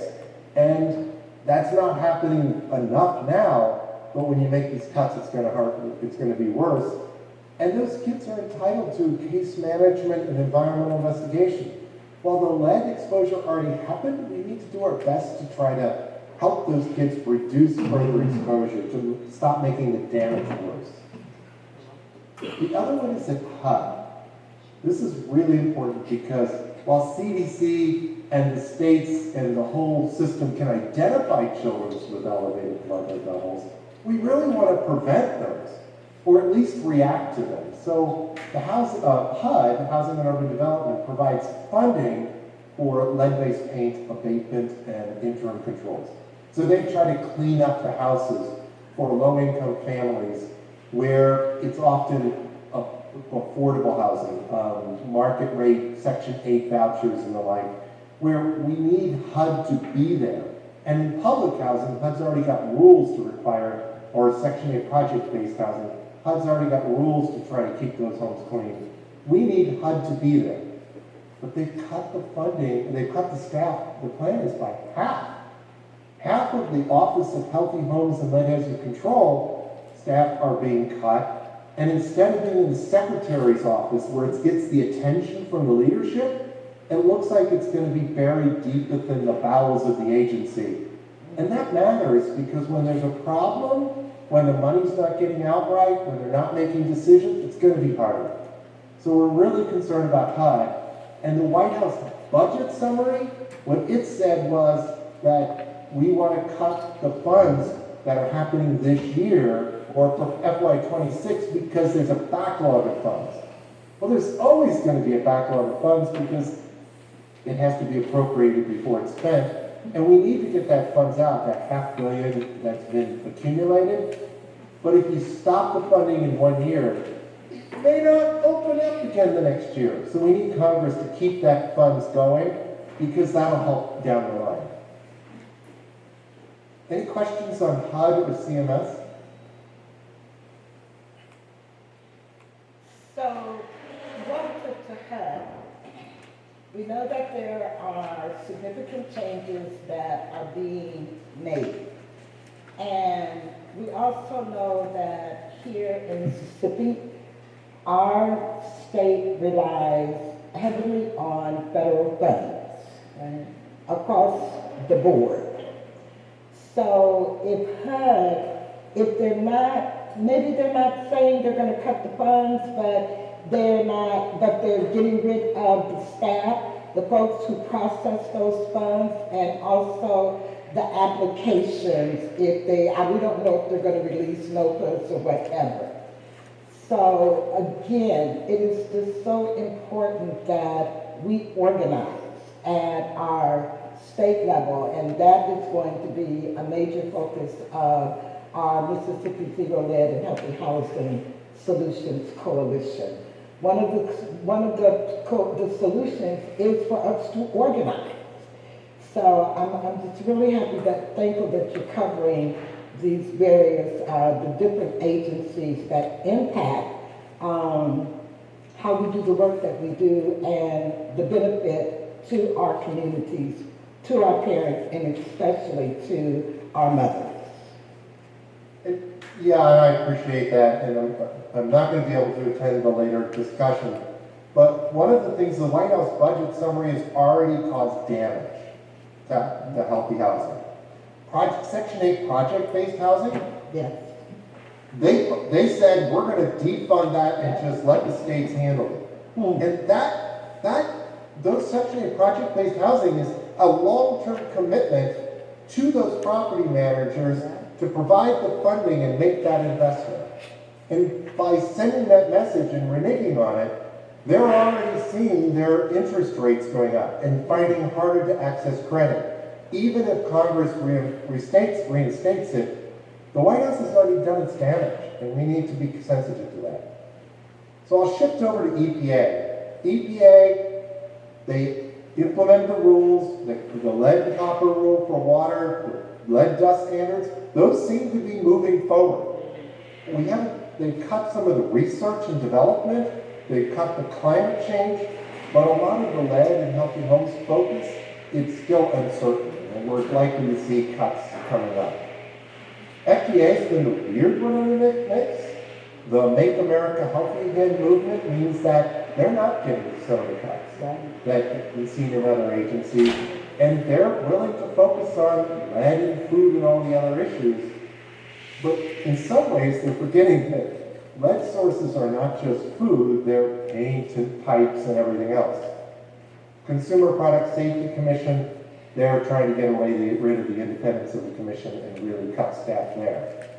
and that's not happening enough now, but when you make these cuts, it's going to be worse. And those kids are entitled to case management and environmental investigation. While the lead exposure already happened, we need to do our best to try to help those kids reduce further exposure, to stop making the damage worse. The other one is at HUD. This is really important because while CDC and the states and the whole system can identify children with elevated blood levels, we really want to prevent those, or at least react to them. So the HUD, Housing and Urban Development, provides funding for lead-based paint abatement and interim controls. So they try to clean up the houses for low-income families where it's often affordable housing, market rate, Section 8 vouchers and the like, where we need HUD to be there. And in public housing, HUD's already got rules to require, or Section 8 project-based housing, HUD's already got rules to try to keep those homes clean. We need HUD to be there. But they've cut the funding, and they've cut the staff, the plan is by half. Half of the Office of Healthy Homes and Lead Hazard Control staff are being cut. And instead of being in the secretary's office where it gets the attention from the leadership, it looks like it's going to be buried deep within the bowels of the agency. And that matters because when there's a problem, when the money's not getting out right, when they're not making decisions, it's going to be harder. So we're really concerned about HUD. And the White House budget summary, what it said was that we want to cut the funds that are happening this year or for FY26 because there's a backlog of funds. Well, there's always going to be a backlog of funds because it has to be appropriated before it's spent. And we need to get that funds out, that $500 million that's been accumulated. But if you stop the funding in 1 year, it may not open up again the next year. So we need Congress to keep that funds going because that'll help down the line. Any questions on HUD or CMS? So, relative to HUD, we know that there are significant changes that are being made. And we also know that here in Mississippi, our state relies heavily on federal funds, right, across the board. So if HUD, if they're not, maybe they're not saying they're going to cut the funds, but they're getting rid of the staff, the folks who process those funds, and also the applications, if they, we don't know if they're going to release NOPAs or whatever. So again, it is just so important that we organize at our state level, and that is going to be a major focus of our Mississippi Zero Lead and Healthy Housing Solutions Coalition. One of the solutions is for us to organize. So I'm just really thankful that you're covering these various, the different agencies that impact how we do the work that we do and the benefit to our communities, to our parents, and especially to our mothers. Yeah, I appreciate that, and I'm not going to be able to attend the later discussion. But one of the things, the White House budget summary has already caused damage to healthy housing. Section 8 project-based housing, Yes. they said we're going to defund that and just let the states handle it. And those Section 8 project-based housing is a long-term commitment to those property managers to provide the funding and make that investment. And by sending that message and reneging on it, they're already seeing their interest rates going up and finding harder to access credit. Even if Congress reinstates it, the White House has already done its damage, and we need to be sensitive to that. So I'll shift over to EPA. EPA, they implement the rules, the lead and copper rule for water, lead dust standards. Those seem to be moving forward. They've cut some of the research and development, they've cut the climate change, but a lot of the lead and healthy homes focus, it's still uncertain, and we're likely to see cuts coming up. FDA's been the weird one in the mix. The Make America Healthy Again movement means that they're not getting some of the cuts that we've seen in other agencies, and they're willing to focus on lead and food and all the other issues. But in some ways, they're forgetting that lead sources are not just food, they're paint and pipes and everything else. Consumer Product Safety Commission, they're trying to get rid of the independence of the commission and really cut staff there.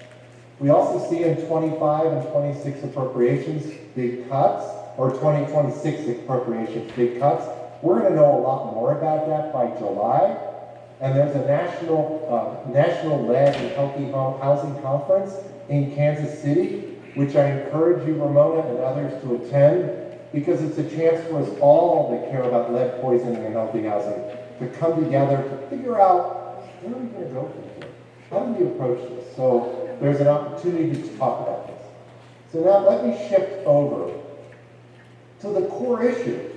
We also see in 25 and 26 appropriations big cuts, or 2026 appropriations big cuts. We're going to know a lot more about that by July. And there's a national lead and healthy housing conference in Kansas City, which I encourage you, Romona, and others to attend, because it's a chance for us all that care about lead poisoning and healthy housing to come together to figure out where are we going to go from here? How do we approach this? So there's an opportunity to talk about this. So now let me shift over to the core issue.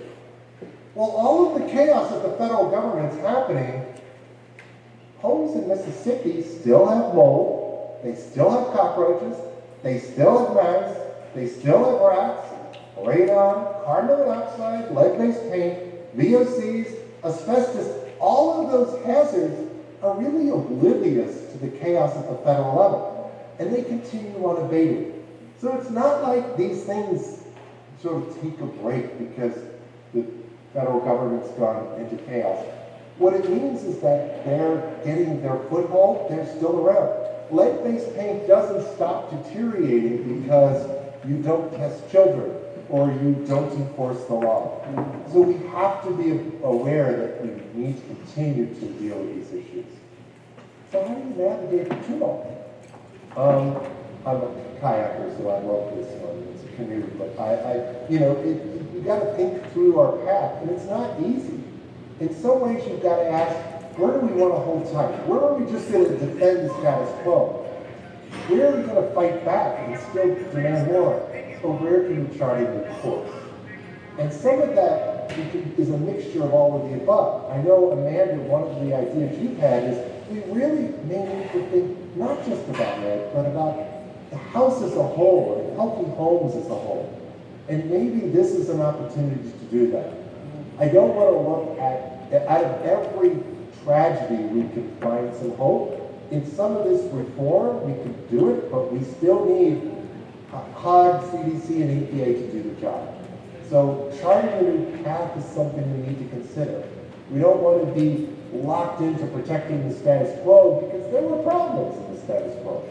Well, all of the chaos at the federal government's happening, homes in Mississippi still have mold, they still have cockroaches, they still have mice, they still have rats, radon, carbon monoxide, lead-based paint, VOCs, asbestos. All of those hazards are really oblivious to the chaos at the federal level, and they continue unabated. So it's not like these things sort of take a break because the federal government's gone into chaos. What it means is that they're getting their foothold, they're still around. Lead-based paint doesn't stop deteriorating because you don't test children or you don't enforce the law. So we have to be aware that we need to continue to deal with these issues. So how do you navigate the tumult? I'm a kayaker, so I love this one. It's a canoe, but you got to think through our path, and it's not easy. In some ways, you've got to ask, where do we want to hold tight? Where are we just going to defend the status quo? Where are we going to fight back and still demand more? Or where can we chart a new course? And some of that is a mixture of all of the above. I know, Amanda, one of the ideas you've had is we really may need to think not just about lead, but about the house as a whole, and healthy homes as a whole. And maybe this is an opportunity to do that. I don't want to look at, out of every tragedy, we can find some hope. In some of this reform, we can do it, but we still need HUD, CDC, and EPA to do the job. So charting a new path is something we need to consider. We don't want to be locked into protecting the status quo because there were problems in the status quo.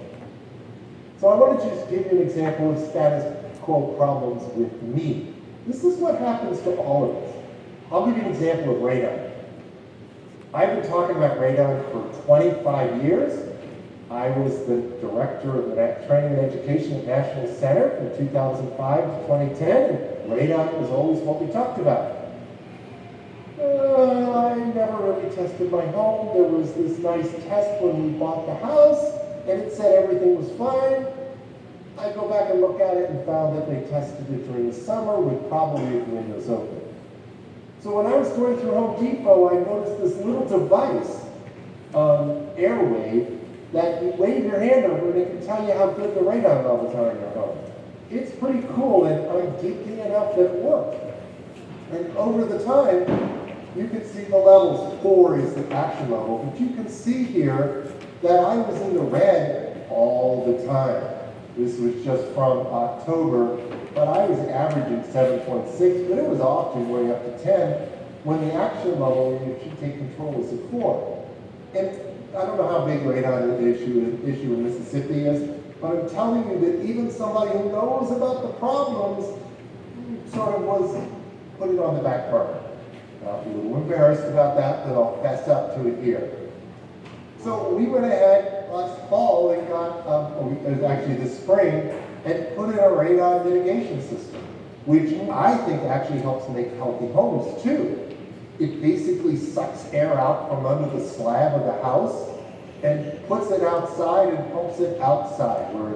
So I want to just give you an example of status quo problems with me. This is what happens to all of us. I'll give you an example of radon. I've been talking about radon for 25 years. I was the director of the Training and Education at National Center from 2005 to 2010, and radon was always what we talked about. I never really tested my home. There was this nice test when we bought the house, and it said everything was fine. I go back and look at it and found that they tested it during the summer with probably the windows open. So when I was going through Home Depot, I noticed this little device, Airwave, that you wave your hand over and it can tell you how good the radon levels are in your home. It's pretty cool, and I'm geeky enough that it worked. And over the time, you can see the levels. 4 is the action level, but you can see here that I was in the red all the time. This was just from October, but I was averaging 7.6, but it was often going up to 10. when the action level when you should take control is a 4. And I don't know how big radon issue in Mississippi is, but I'm telling you that even somebody who knows about the problems sort of was put it on the back burner. Now, I'm a little embarrassed about that, but I'll fess up to it here. So we went ahead last fall and got, it was actually this spring, and put in a radon mitigation system, which I think actually helps make healthy homes too. It basically sucks air out from under the slab of the house and puts it outside and pumps it outside where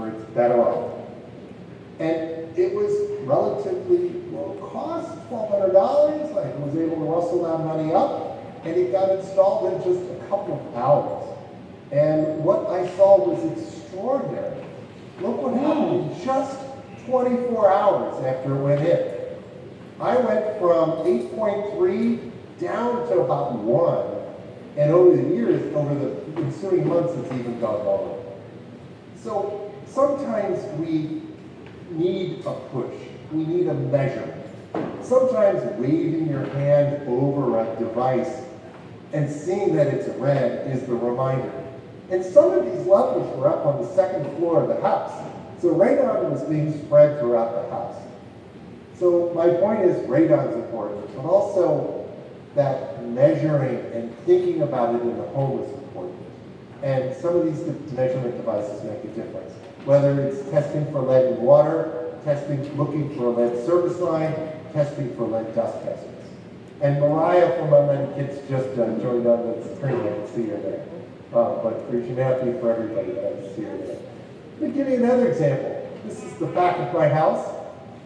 it's better off. And it was relatively low cost, $1,200. I was able to rustle that money up, and it got installed in just a couple of hours. And what I saw was extraordinary. Look what happened in just 24 hours after it went in. I went from 8.3 down to about 1. And over the years, over the ensuing months, it's even gone lower. So sometimes we need a push. We need a measurement. Sometimes waving your hand over a device and seeing that it's red is the reminder. And some of these levels were up on the second floor of the house. So radon was being spread throughout the house. So my point is radon is important, but also that measuring and thinking about it in the home is important. And some of these measurement devices make a difference. Whether it's testing for lead in water, looking for a lead service line, testing for lead dust testers. And Mariah from Unleaded Kids just joined on the screen. I can see her there. But she may not be for everybody, but I can see her there. Let me give you another example. This is the back of my house.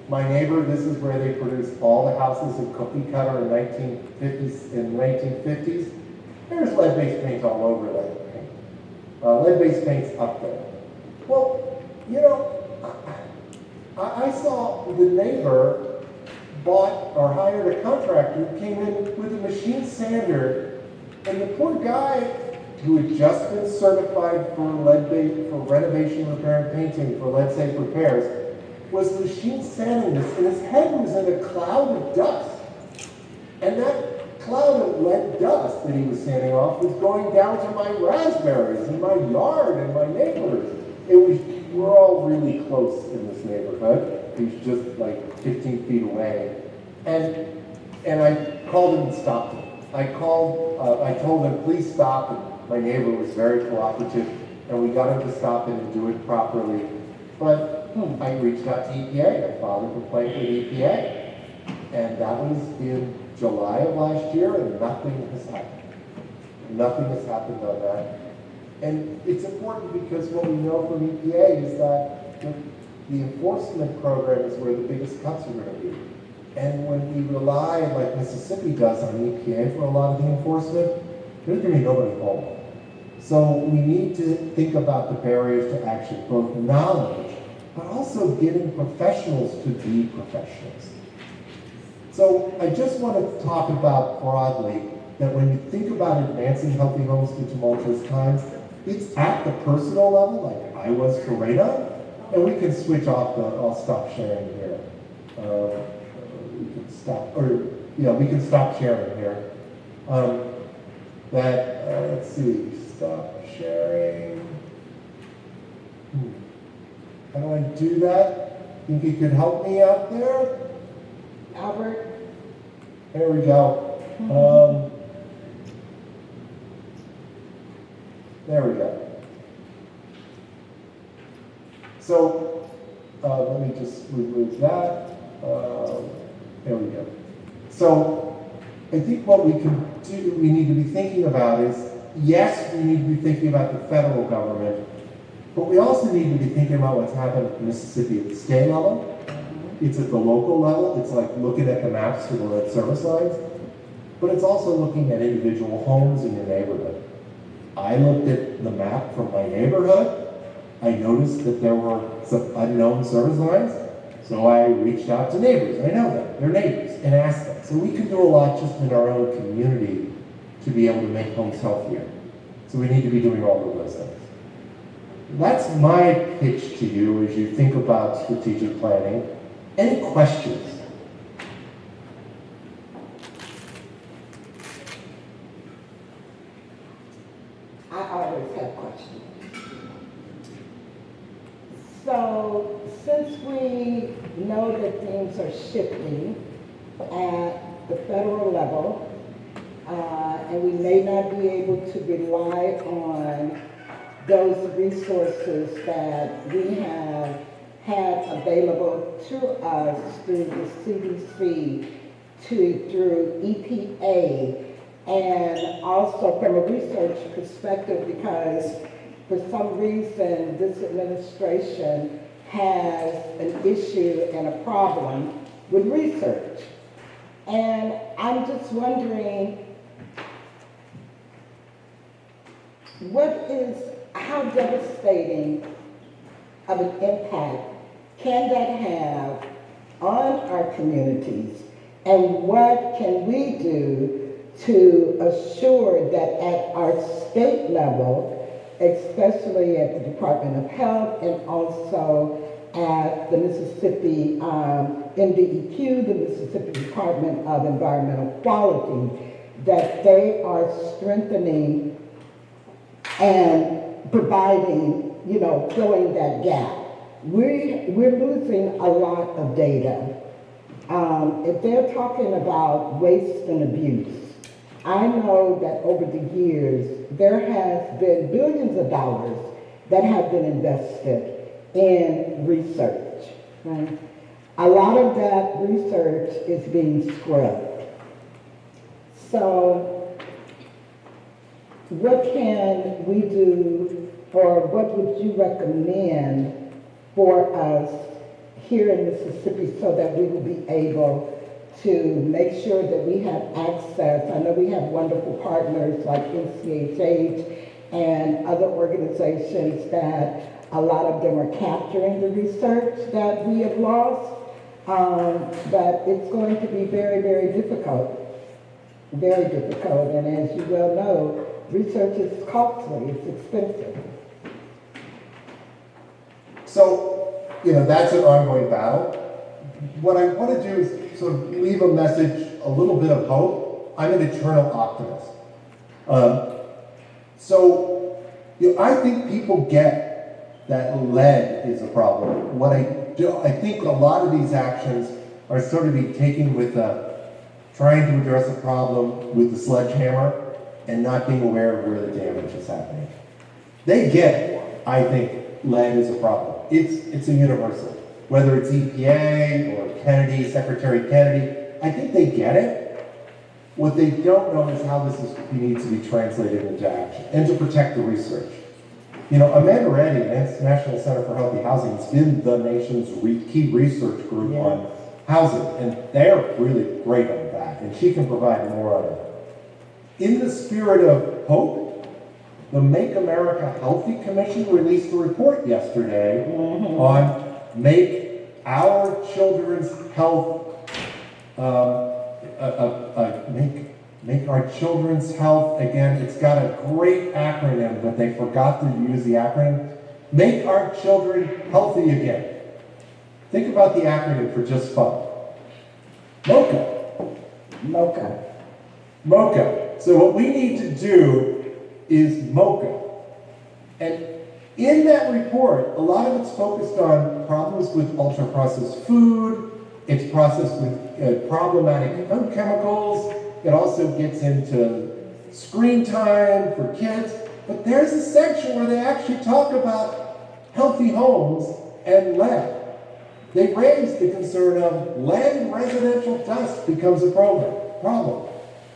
My neighbor, this is where they produced all the houses in cookie cutter in 1950s. There's lead-based paint all over that paint. Lead-based paint's up there. Well, you know, I saw the neighbor bought or hired a contractor who came in with a machine sander, and the poor guy who had just been certified for lead-based, for renovation, repair, and painting for lead-safe repairs, was machine sanding this, and his head was in a cloud of dust. And that cloud of lead dust that he was sanding off was going down to my raspberries in my yard and my neighbors. We're all really close in this neighborhood. He's just like 15 feet away. And I called him and stopped him. I told him, please stop, and my neighbor was very cooperative, and we got him to stop it and do it properly. But I reached out to EPA. I filed a complaint with EPA. And that was in July of last year, and nothing has happened. Nothing has happened on that. And it's important because what we know from EPA is that the enforcement program is where the biggest cuts are going to be. And when we rely, like Mississippi does, on EPA for a lot of the enforcement, there's going to be nobody home. So we need to think about the barriers to action, both knowledge, but also getting professionals to be professionals. So I just want to talk about broadly that when you think about advancing healthy homes through tumultuous times, it's at the personal level, like I was for radon, and we can switch off I'll stop sharing here. We can stop sharing here. Let's see, stop sharing. How do I do that? Think you could help me out there? Albert? There we go. There we go. So let me just remove that. There we go. So I think what we need to be thinking about is, yes, we need to be thinking about the federal government, but we also need to be thinking about what's happened in Mississippi at the state level. It's at the local level. It's like looking at the maps for the lead service lines, but it's also looking at individual homes in your neighborhood. I looked at the map from my neighborhood. I noticed that there were some unknown service lines, so I reached out to neighbors. I know them, they're neighbors, and asked them. So we can do a lot just in our own community to be able to make homes healthier. So we need to be doing all of those things. That's my pitch to you as you think about strategic planning. Any questions? that things are shifting at the federal level, and we may not be able to rely on those resources that we have had available to us through the CDC, through EPA, and also from a research perspective, because for some reason this administration has an issue and a problem with research. And I'm just wondering, how devastating of an impact can that have on our communities? And what can we do to assure that at our state level, especially at the Department of Health and also at the Mississippi MDEQ, the Mississippi Department of Environmental Quality, that they are strengthening and providing, filling that gap. We're losing a lot of data. If they're talking about waste and abuse, I know that over the years, there has been billions of dollars that have been invested in research. Right? A lot of that research is being scrubbed. So what can we do, or what would you recommend for us here in Mississippi so that we will be able to make sure that we have access? I know we have wonderful partners like NCHH and other organizations that a lot of them are capturing the research that we have lost, but it's going to be very, very difficult. Very difficult, and as you well know, research is costly, it's expensive. So, that's an ongoing battle. What I want to do is sort of leave a message, a little bit of hope. I'm an eternal optimist. I think people get that lead is a problem. I think a lot of these actions are sort of be taken with trying to address a problem with the sledgehammer and not being aware of where the damage is happening. They get it. I think lead is a problem. It's a universal. Whether it's EPA or Kennedy, Secretary Kennedy, I think they get it. What they don't know is how this needs to be translated into action and to protect the research. Amanda Reddy, National Center for Healthy Housing, has been the nation's key research group on housing, and they're really great on that, and she can provide more on it. In the spirit of hope, the Make America Healthy Commission released a report yesterday on make our children's health, make our children's health, again, it's got a great acronym, but they forgot to use the acronym. Make our children healthy again. Think about the acronym for just fun. MOCA. MOCA. MOCA. So what we need to do is MOCA. And in that report, a lot of it's focused on problems with ultra-processed food. It's processed with problematic food chemicals. It also gets into screen time for kids. But there's a section where they actually talk about healthy homes and lead. They raised the concern of lead in residential dust becomes a problem.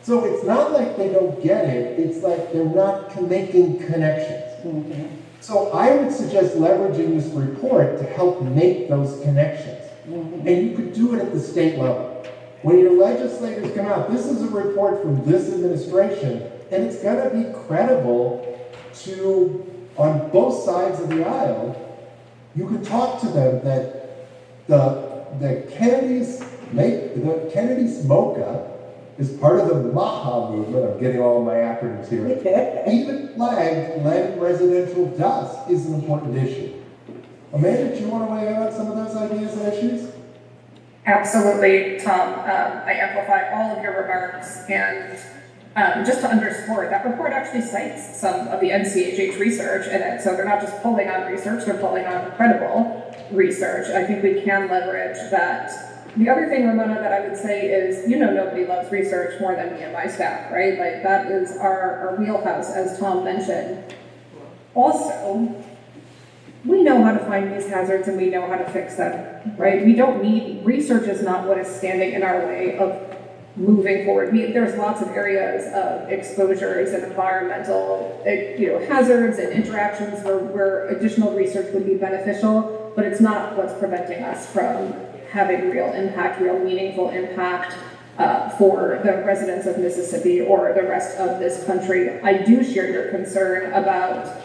So it's not like they don't get it, it's like they're not making connections. Mm-hmm. So I would suggest leveraging this report to help make those connections. Mm-hmm. And you could do it at the state level. When your legislators come out, this is a report from this administration, and it's going to be credible on both sides of the aisle. You can talk to them that the Kennedy's MOCA is part of the MAHA movement. I'm getting all of my acronyms here. Even flagged lead in residential dust is an important issue. Amanda, do you want to weigh in on some of those ideas and issues? Absolutely, Tom. I amplify all of your remarks, and just to underscore, that report actually cites some of the NCHH research in it, so they're not just pulling on research, they're pulling on credible research. I think we can leverage that. The other thing, Romona, that I would say is, nobody loves research more than me and my staff, right? Like, that is our wheelhouse, as Tom mentioned. Also, we know how to find these hazards and we know how to fix them, right? We don't need, research is not what is standing in our way of moving forward. There's lots of areas of exposures and environmental, hazards and interactions where additional research would be beneficial, but it's not what's preventing us from having real impact, real meaningful impact for the residents of Mississippi or the rest of this country. I do share your concern about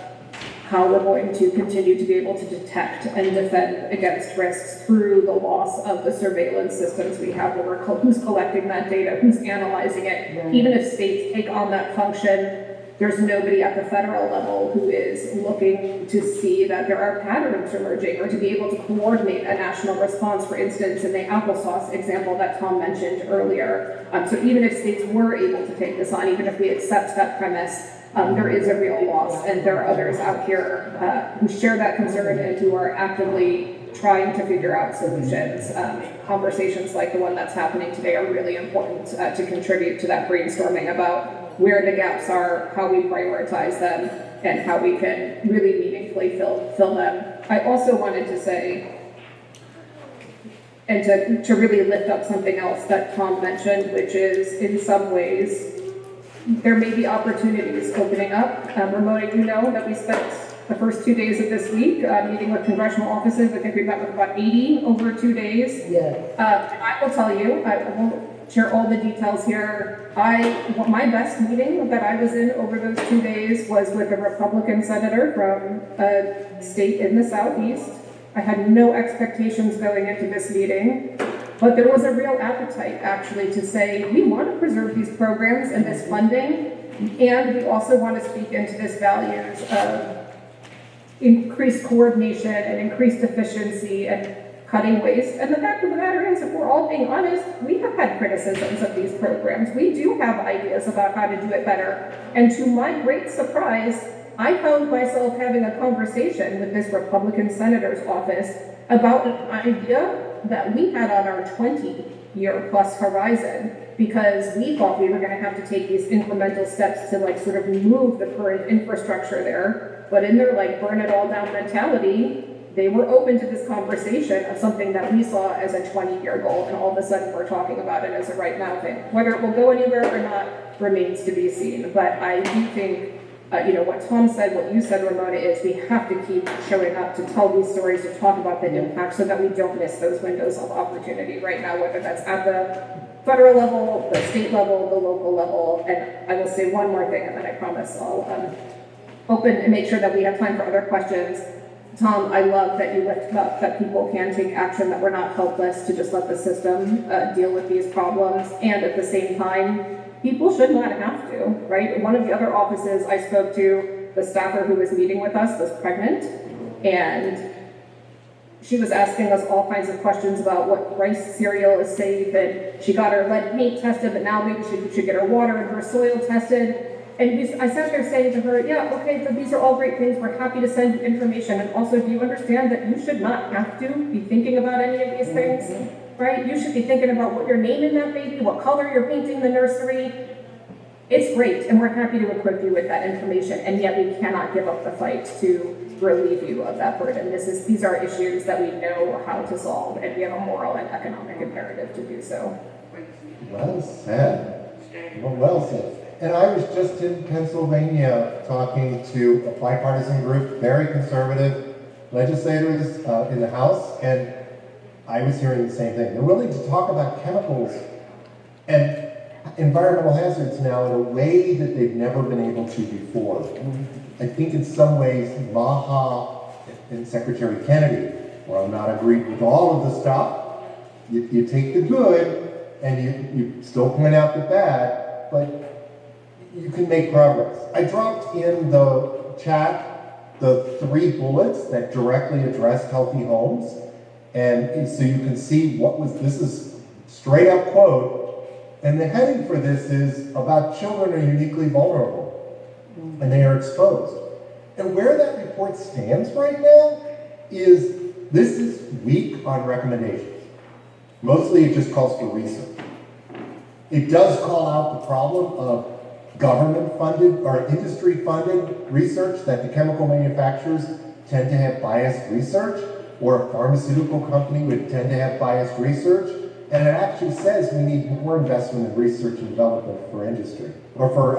how we're going to continue to be able to detect and defend against risks through the loss of the surveillance systems we have, where who's collecting that data, who's analyzing it. Right. Even if states take on that function, there's nobody at the federal level who is looking to see that there are patterns emerging or to be able to coordinate a national response, for instance, in the applesauce example that Tom mentioned earlier. So even if states were able to take this on, even if we accept that premise, there is a real loss, and there are others out here who share that concern and who are actively trying to figure out solutions. Conversations like the one that's happening today are really important to contribute to that brainstorming about where the gaps are, how we prioritize them, and how we can really meaningfully fill them. I also wanted to say, and to really lift up something else that Tom mentioned, which is in some ways, there may be opportunities opening up. Ramona, you know that we spent the first 2 days of this week meeting with congressional offices. I think we met with about 80 over 2 days. Yes. I will tell you, I won't share all the details here. My best meeting that I was in over those 2 days was with a Republican senator from a state in the Southeast. I had no expectations going into this meeting, but there was a real appetite actually to say, we want to preserve these programs and this funding, and we also want to speak into this values of increased coordination and increased efficiency and cutting waste. And the fact of the matter is, if we're all being honest, we have had criticisms of these programs. We do have ideas about how to do it better. And to my great surprise, I found myself having a conversation with this Republican senator's office about an idea that we had on our 20-year plus horizon, because we thought we were going to have to take these incremental steps to sort of move the current infrastructure there. But in their burn it all down mentality, they were open to this conversation of something that we saw as a 20-year goal, and all of a sudden we're talking about it as a right now thing. Whether it will go anywhere or not remains to be seen. But I do think, what Tom said, what you said, Ramona, is we have to keep showing up to tell these stories, to talk about the impact, so that we don't miss those windows of opportunity right now, whether that's at the federal level, the state level, the local level. And I will say one more thing, and then I promise I'll open and make sure that we have time for other questions. Tom, I love that you lift up that people can take action, that we're not helpless to just let the system deal with these problems. And at the same time, people should not have to, right? One of the other offices I spoke to, the staffer who was meeting with us was pregnant, and she was asking us all kinds of questions about what rice cereal is safe, and she got her lead paint tested, but now maybe she should get her water and her soil tested. And I sat there saying to her, yeah, okay, so these are all great things. We're happy to send you information. And also, do you understand that you should not have to be thinking about any of these things, right? You should be thinking about what you're naming that baby, what color you're painting the nursery. It's great, and we're happy to equip you with that information, and yet we cannot give up the fight to relieve you of that burden. These are issues that we know how to solve, and we have a moral and economic imperative to do so. Well said. Well said. And I was just in Pennsylvania talking to a bipartisan group, very conservative legislators in the House, and I was hearing the same thing. They're willing to talk about chemicals and environmental hazards now in a way that they've never been able to before. I think in some ways, Maha and Secretary Kennedy, where I'm not agreed with all of the stuff, you take the good and you still point out the bad, but you can make progress. I dropped in the chat the 3 bullets that directly address healthy homes, and so you can see this is straight up quote, and the heading for this is about children are uniquely vulnerable, and they are exposed. And where that report stands right now is this is weak on recommendations. Mostly it just calls for research. It does call out the problem of government-funded or industry-funded research, that the chemical manufacturers tend to have biased research, or a pharmaceutical company would tend to have biased research. And it actually says we need more investment in research and development for industry, or for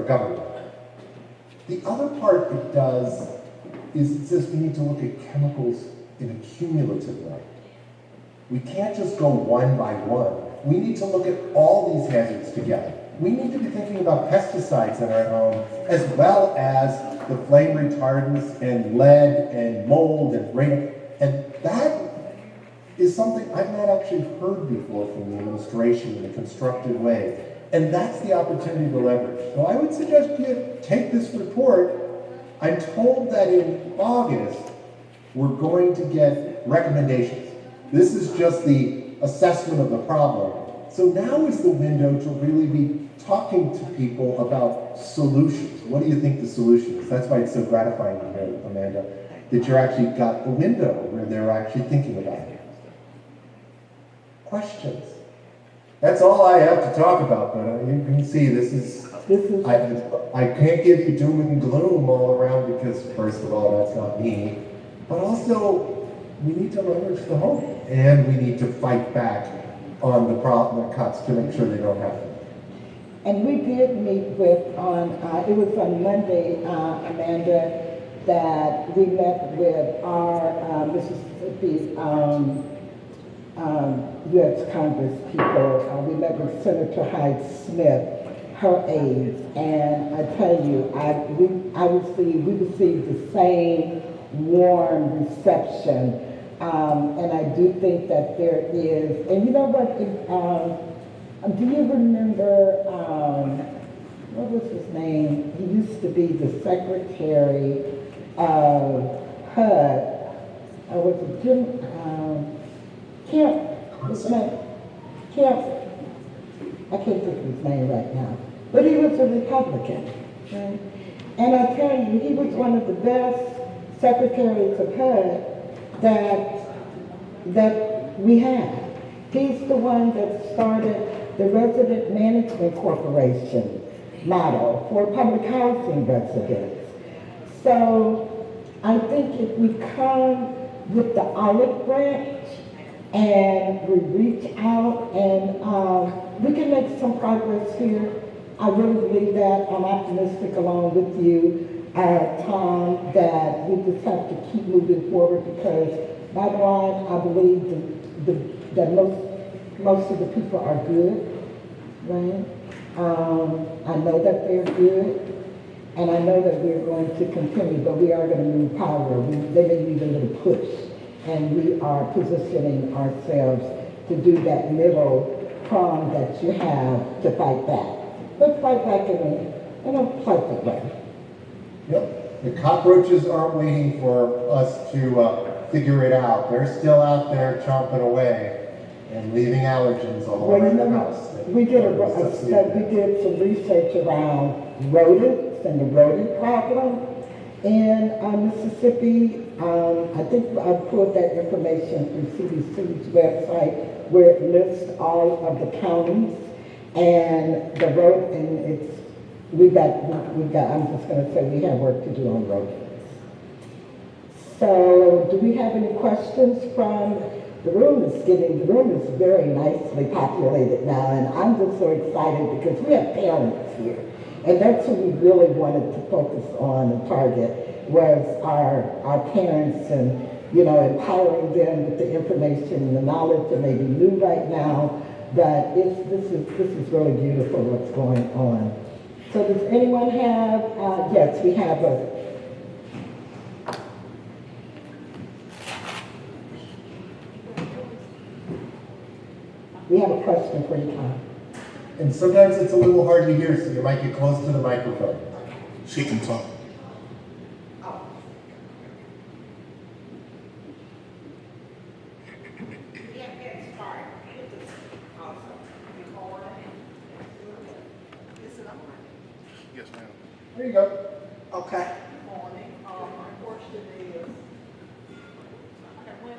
government. The other part it does is it says we need to look at chemicals in a cumulative way. We can't just go one by one. We need to look at all these hazards together. We need to be thinking about pesticides in our home, as well as the flame retardants and lead and mold and rain. And that is something I've not actually heard before from the administration in a constructive way. And that's the opportunity to leverage. So I would suggest you take this report. I'm told that in August, we're going to get recommendations. This is just the assessment of the problem. So now is the window to really be talking to people about solutions. What do you think the solution is? That's why it's so gratifying to hear, Amanda, that you're actually got the window where they're actually thinking about it. Questions? That's all I have to talk about, but you can see this is I can't give you doom and gloom all around because, first of all, that's not me, but also we need to leverage the hope, and we need to fight back on the problem cuts to make sure they don't happen. And we did meet with it was on Monday, Amanda, that we met with our Mississippi U.S. Congress people. We met with Senator Hyde Smith, her aides, and I tell you, we received the same warm reception, and I do think that there is, and you know what, do you remember, what was his name? He used to be the secretary of HUD. Was it Jim, Kemp? What's his name? Kemp. I can't think of his name right now. But he was a Republican. Right? And I tell you, he was one of the best secretaries of HUD that we had. He's the one that started the Resident Management Corporation model for public housing residents. So I think if we come with the olive branch and we reach out and we can make some progress here. I really believe that. I'm optimistic along with you, Tom, that we just have to keep moving forward because bottom line, I believe that most of the people are good, right? I know that they're good, and I know that we're going to continue, but we are going to move power. They may need a little push, and we are positioning ourselves to do that middle prong that you have to fight back. Let's fight back in a pleasant way. Yep. The cockroaches aren't waiting for us to figure it out. They're still out there chomping away and leaving allergens all over the house. We did some research around rodents and the rodent problem in Mississippi. I think I pulled that information from CDC's website where it lists all of the counties and the road, and we got, I'm just going to say we have work to do on rodents. So, do we have any questions from the room? The room is very nicely populated now, and I'm just so excited because we have parents here, and that's who we really wanted to focus on and target was our parents, and empowering them with the information and the knowledge that may be new right now. But this is really beautiful what's going on. So does anyone have, yes, we have a question for you, Tom. And sometimes it's a little hard to hear, so you might get close to the microphone. She can talk. Yes, ma'am. There you go. Okay. Morning. My question is, when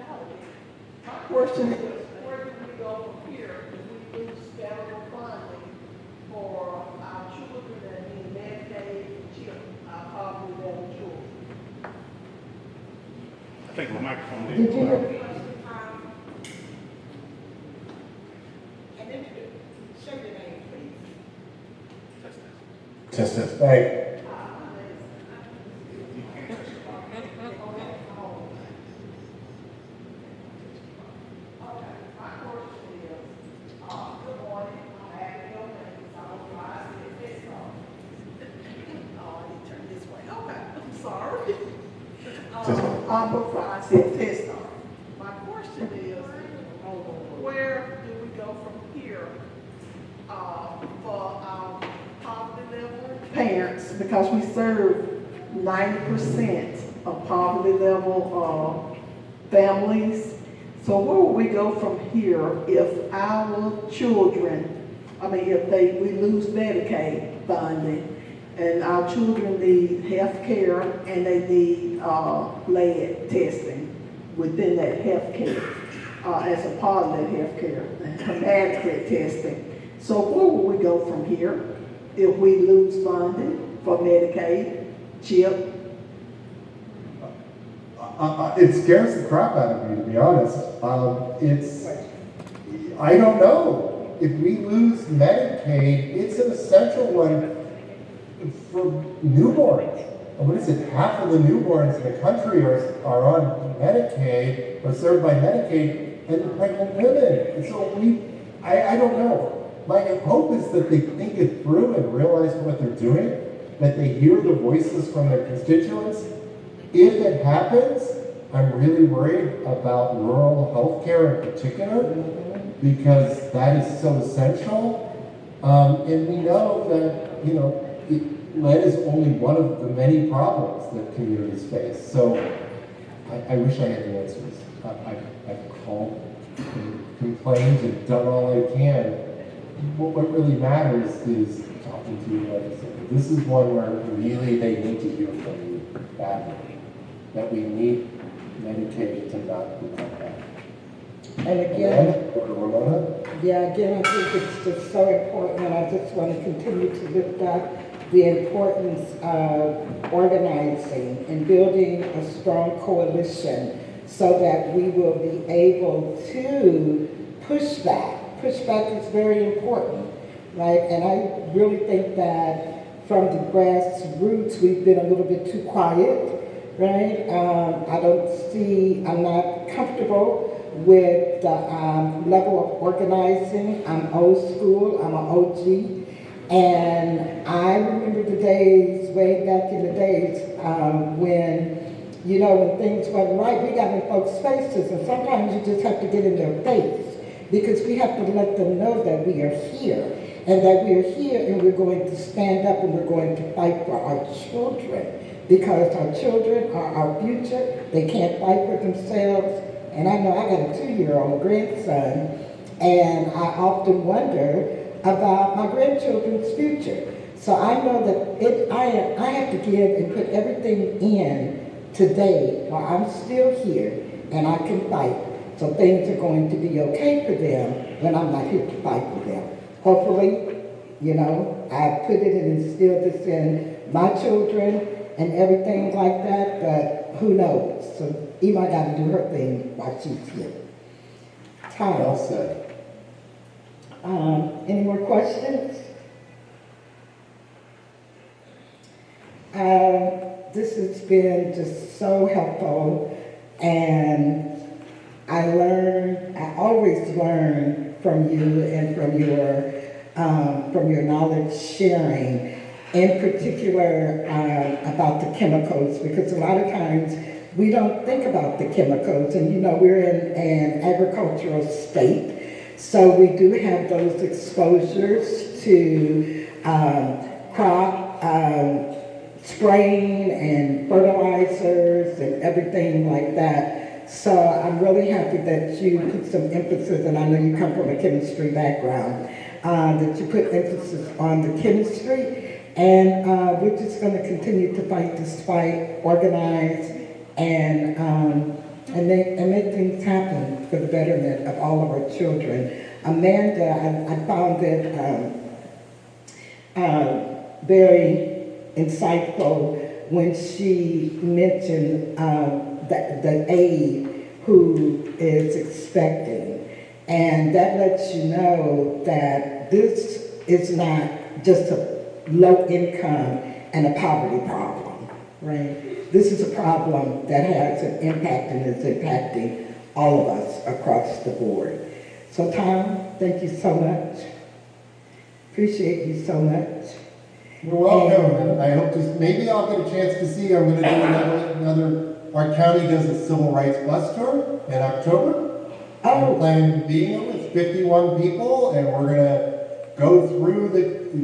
question is, where do we go from here if we lose federal funding for our children that need Medicaid, our poverty level children? I think the microphone Did you did. hear the question? And then show your name, please. Just as, hey, I said test on. My question is, where do we go from here for our poverty level parents? Because we serve 90% of poverty level families. So where will we go from here if our children, if we lose Medicaid funding, and our children need health care and they need lead testing within that health care as a part of that health care, adequate testing. So where will we go from here if we lose funding for Medicaid, CHIP? it scares the crap out of me, to be honest. I don't know. If we lose Medicaid, it's an essential one for newborns. And what is it? Half of the newborns in the country are on Medicaid, or served by Medicaid, and pregnant women. And so I don't know. My hope is that they think it through and realize what they're doing, that they hear the voices from their constituents. If it happens, I'm really worried about rural health care in particular, because that is so essential. And we know that, lead is only one of the many problems that communities face. So I wish I had the answers. I've called and complained and done all I can. What really matters is talking to your legislature. This is one where really they need to hear from you badly. That we need Medicaid to not become that. And again, Or Romona? yeah, again, I think it's just so important, and I just want to continue to lift up the importance of organizing and building a strong coalition so that we will be able to push back. Pushback is very important, right? And I really think that from the grassroots, we've been a little bit too quiet, right? I'm not comfortable with the level of organizing. I'm old school, I'm an OG. And I remember the days, way back in the days, when things went right, we got in folks' faces, and sometimes you just have to get in their face, because we have to let them know that we are here, and that we are here, and we're going to stand up, and we're going to fight for our children, because our children are our future. They can't fight for themselves. And I know I got a 2-year-old grandson, and I often wonder about my grandchildren's future. So I know that I have to give and put everything in today while I'm still here and I can fight. So things are going to be okay for them when I'm not here to fight for them. Hopefully, I put it and instilled this in my children and everything like that, but who knows? So Ema got to do her thing while she's here. Time. Well said. Any more questions? This has been just so helpful, and I always learn from you and from your knowledge sharing, in particular about the chemicals, because a lot of times we don't think about the chemicals, and we're in an agricultural state. So we do have those exposures to crop spraying and fertilizers and everything like that. So I'm really happy that you put some emphasis, and I know you come from a chemistry background, that you put emphasis on the chemistry. And we're just going to continue to fight this fight, organize, and and make things happen for the betterment of all of our children. Amanda, I found it very insightful when she mentioned the aide who is expecting. And that lets you know that this is not just a low income and a poverty problem, right? This is a problem that has an impact and is impacting all of us across the board. So Tom, thank you so much. Appreciate you so much. You're welcome, and I hope to, maybe I'll get a chance to see, I'm gonna do another, our county does a civil rights bus tour in October. I'm planning to be with 51 people, and we're gonna go through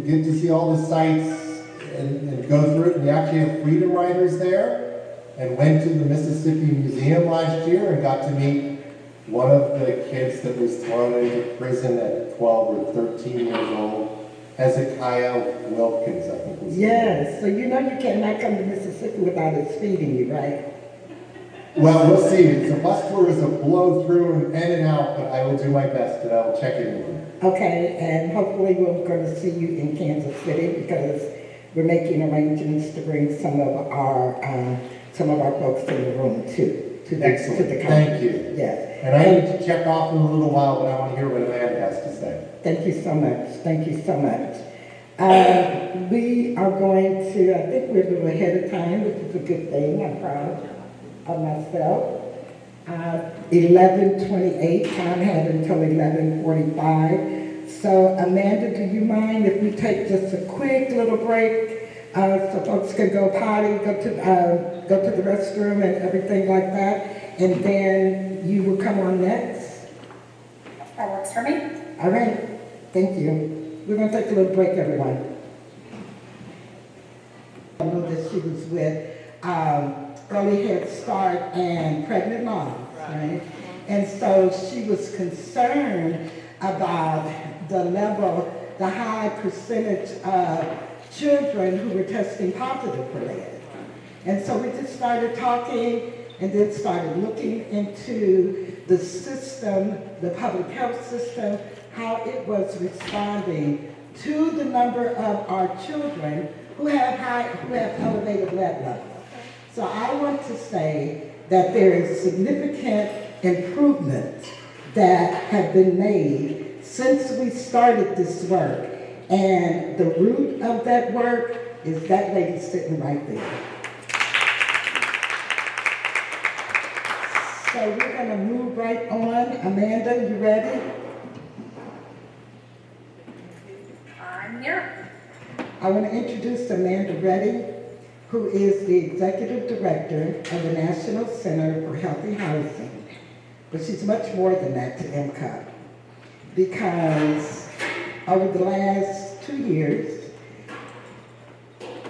get to see all the sites and go through it. We actually have freedom riders there, and went to the Mississippi Museum last year and got to meet one of the kids that was thrown into prison at 12 or 13 years old, Hezekiah Wilkins, I think was his name. Yes, so you know you cannot come to Mississippi without us feeding you, right? Well, we'll see. The bus tour is a blow through and in and out, but I will do my best and I will check in with you. Okay, and hopefully we're going to see you in Kansas City because we're making arrangements to bring some of our folks in the room too, to the Excellent. conference. Thank you. Yes. And I need to check off in a little while, but I want to hear what Amanda has to say. Thank you so much. Thank you so much. We are going to, I think we're a little ahead of time, which is a good thing. I'm proud of myself. 11:28, Tom had until 11:45. So Amanda, do you mind if we take just a quick little break so folks can go potty, go to the restroom and everything like that, and then you will come on next? That works for me. All right, thank you. We're going to take a little break, everyone. I know that she was with Early Head Start and Pregnant Moms, right? And so she was concerned about the level, the high percentage of children who were testing positive for lead. And so we just started talking and then started looking into the system, the public health system, how it was responding to the number of our children who have elevated lead levels. So I want to say that there is significant improvements that have been made since we started this work. And the root of that work is that lady sitting right there. So we're going to move right on. Amanda, you ready? I'm here. I want to introduce Amanda Reddy, who is the Executive Director of the National Center for Healthy Housing. But she's much more than that to MCUP, because over the last 2 years,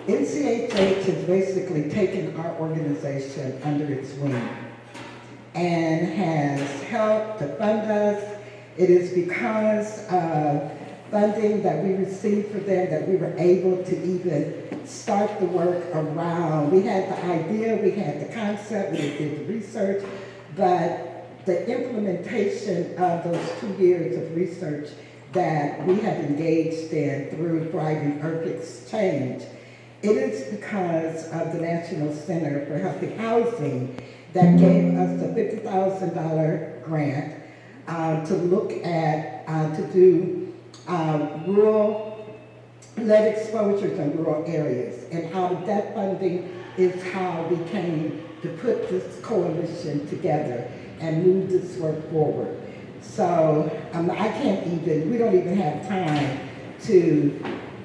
NCHH has basically taken our organization under its wing and has helped to fund us. It is because of funding that we received for them that we were able to even start the work around. We had the idea, we had the concept, we did the research, but the implementation of those 2 years of research that we have engaged in through Thriving Earth Exchange, it is because of the National Center for Healthy Housing that gave us a $50,000 grant to look at, to do rural lead exposures in rural areas. And out of that funding is how we came to put this coalition together and move this work forward. So I can't even, we don't even have time to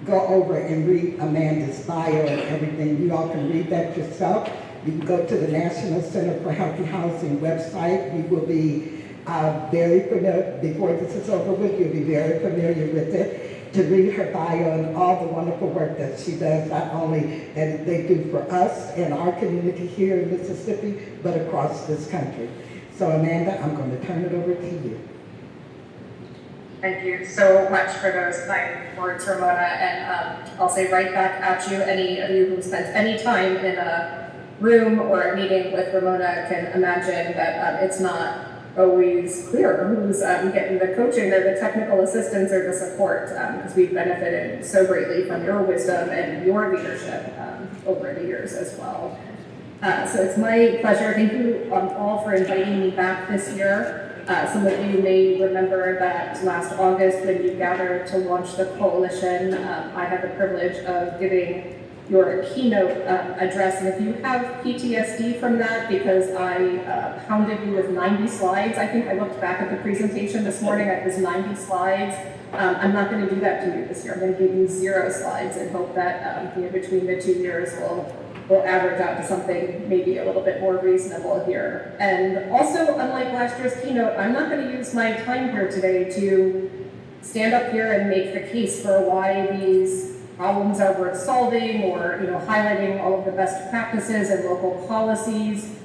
go over and read Amanda's bio and everything. You all can read that yourself. You can go to the National Center for Healthy Housing website. You will be very familiar, before this is over with, you'll be very familiar with it, to read her bio and all the wonderful work that she does, not only that they do for us and our community here in Mississippi, but across this country. So Amanda, I'm going to turn it over to you. Thank you so much for those kind words, Romona, and I'll say right back at you, any of you who spent any time in room or a meeting with Romona can imagine that it's not always clear who's getting the coaching or the technical assistance or the support, because we've benefited so greatly from your wisdom and your leadership over the years as well. So it's my pleasure. Thank you all for inviting me back this year. Some of you may remember that last August when you gathered to launch the coalition, I had the privilege of giving your keynote address, and if you have PTSD from that, because I pounded you with 90 slides, I think I looked back at the presentation this morning, it was 90 slides. I'm not going to do that to you this year. I'm going to give you 0 slides and hope that between the 2 years we'll average out to something maybe a little bit more reasonable here. And also, unlike last year's keynote, I'm not going to use my time here today to stand up here and make the case for why these problems are worth solving, or highlighting all of the best practices and local policies.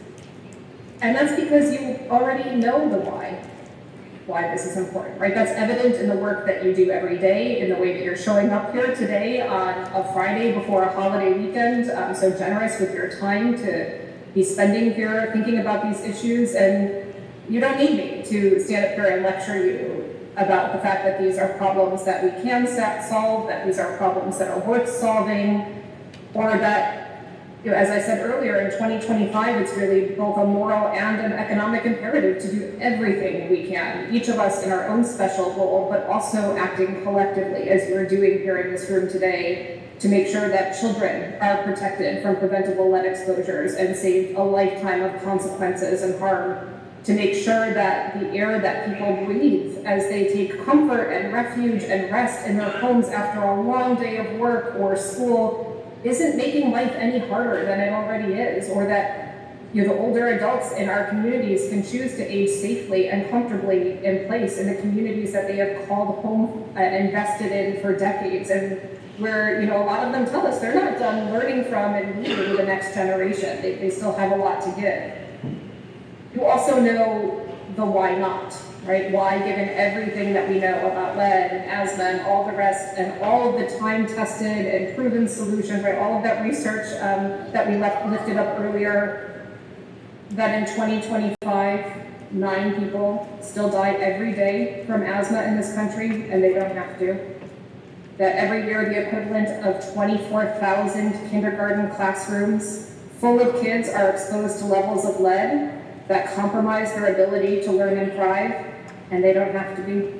And that's because you already know the why this is important, right? That's evident in the work that you do every day, in the way that you're showing up here today on a Friday before a holiday weekend, so generous with your time to be spending here thinking about these issues. And you don't need me to stand up here and lecture you about the fact that these are problems that we can solve, that these are problems that are worth solving, or that, as I said earlier, in 2025, it's really both a moral and an economic imperative to do everything we can, each of us in our own special role, but also acting collectively, as you're doing here in this room today, to make sure that children are protected from preventable lead exposures and saved a lifetime of consequences and harm, to make sure that the air that people breathe as they take comfort and refuge and rest in their homes after a long day of work or school isn't making life any harder than it already is, or that the older adults in our communities can choose to age safely and comfortably in place in the communities that they have called home and invested in for decades, and where a lot of them tell us they're not done learning from and leading the next generation. They still have a lot to give. You also know the why not, right? Why, given everything that we know about lead and asthma and all the rest, and all of the time-tested and proven solutions, right? All of that research that we lifted up earlier, that in 2025, 9 people still die every day from asthma in this country, and they don't have to. That every year the equivalent of 24,000 kindergarten classrooms full of kids are exposed to levels of lead that compromise their ability to learn and thrive, and they don't have to be.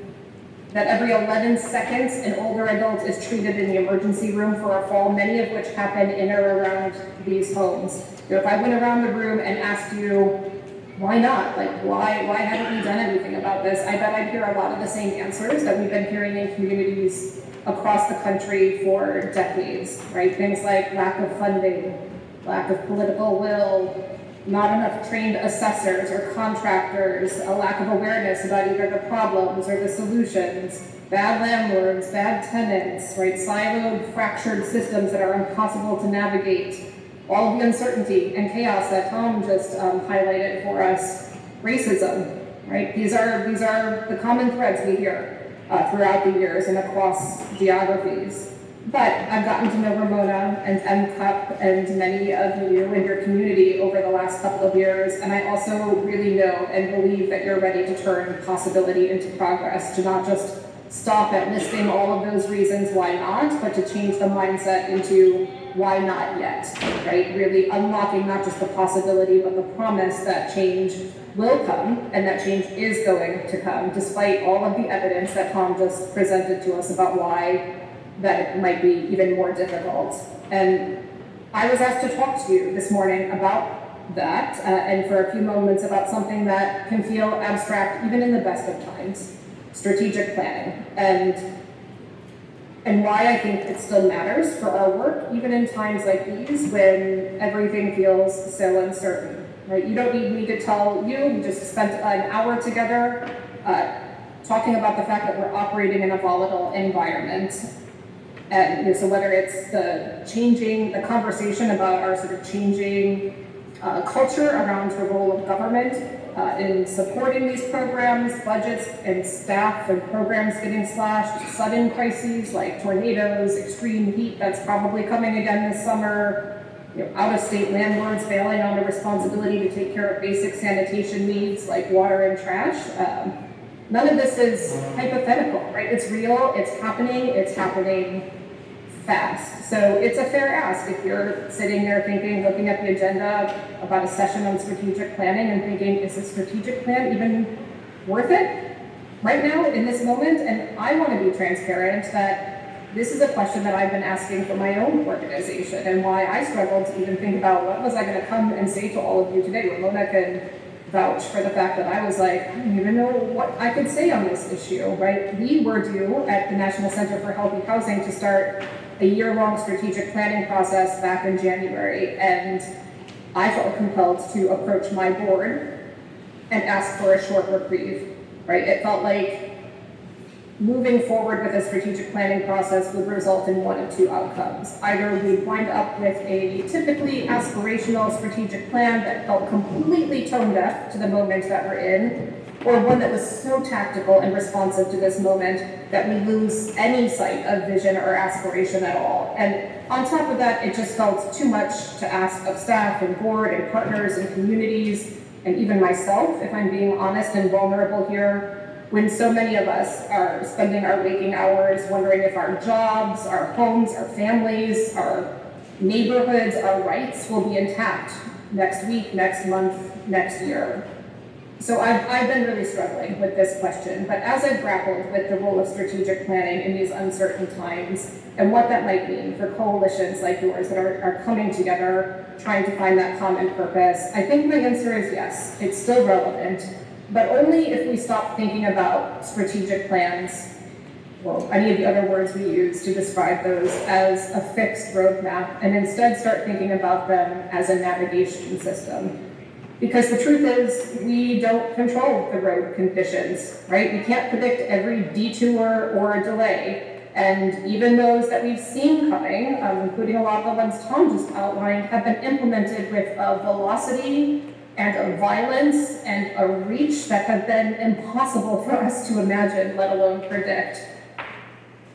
That every 11 seconds an older adult is treated in the emergency room for a fall, many of which happen in or around these homes. If I went around the room and asked you, why not? Like, why haven't we done anything about this? I bet I'd hear a lot of the same answers that we've been hearing in communities across the country for decades, right? Things like lack of funding, lack of political will, not enough trained assessors or contractors, a lack of awareness about either the problems or the solutions, bad landlords, bad tenants, right? Siloed, fractured systems that are impossible to navigate, all of the uncertainty and chaos that Tom just highlighted for us, racism, right? These are the common threads we hear throughout the years and across geographies. But I've gotten to know Romona and MCUP and many of you in your community over the last couple of years, and I also really know and believe that you're ready to turn possibility into progress, to not just stop at listing all of those reasons why not, but to change the mindset into why not yet, right? Really unlocking not just the possibility, but the promise that change will come and that change is going to come, despite all of the evidence that Tom just presented to us about why that it might be even more difficult. And I was asked to talk to you this morning about that, and for a few moments about something that can feel abstract even in the best of times, strategic planning, and why I think it still matters for our work, even in times like these when everything feels so uncertain, right? You don't need me to tell you, we just spent an hour together talking about the fact that we're operating in a volatile environment. And so whether it's the conversation about our sort of changing culture around the role of government in supporting these programs, budgets and staff and programs getting slashed, sudden crises like tornadoes, extreme heat that's probably coming again this summer, out-of-state landlords bailing on the responsibility to take care of basic sanitation needs like water and trash. None of this is hypothetical, right? It's real, it's happening fast. So it's a fair ask if you're sitting there thinking, looking at the agenda about a session on strategic planning and thinking, is the strategic plan even worth it right now in this moment? And I want to be transparent that this is a question that I've been asking for my own organization and why I struggled to even think about what was I going to come and say to all of you today. Romona can vouch for the fact that I was like, I don't even know what I could say on this issue, right? We were due at the National Center for Healthy Housing to start a year-long strategic planning process back in January, and I felt compelled to approach my board and ask for a short reprieve, right? It felt like moving forward with a strategic planning process would result in one of two outcomes. Either we'd wind up with a typically aspirational strategic plan that felt completely tone deaf to the moment that we're in, or one that was so tactical and responsive to this moment that we lose any sight of vision or aspiration at all. And on top of that, it just felt too much to ask of staff and board and partners and communities, and even myself, if I'm being honest and vulnerable here, when so many of us are spending our waking hours wondering if our jobs, our homes, our families, our neighborhoods, our rights will be intact next week, next month, next year. So I've been really struggling with this question, but as I've grappled with the role of strategic planning in these uncertain times and what that might mean for coalitions like yours that are coming together, trying to find that common purpose, I think my answer is yes, it's still relevant, but only if we stop thinking about strategic plans, well, any of the other words we use to describe those, as a fixed roadmap, and instead start thinking about them as a navigation system. Because the truth is, we don't control the road conditions, right? We can't predict every detour or delay. And even those that we've seen coming, including a lot of the ones Tom just outlined, have been implemented with a velocity and a violence and a reach that have been impossible for us to imagine, let alone predict.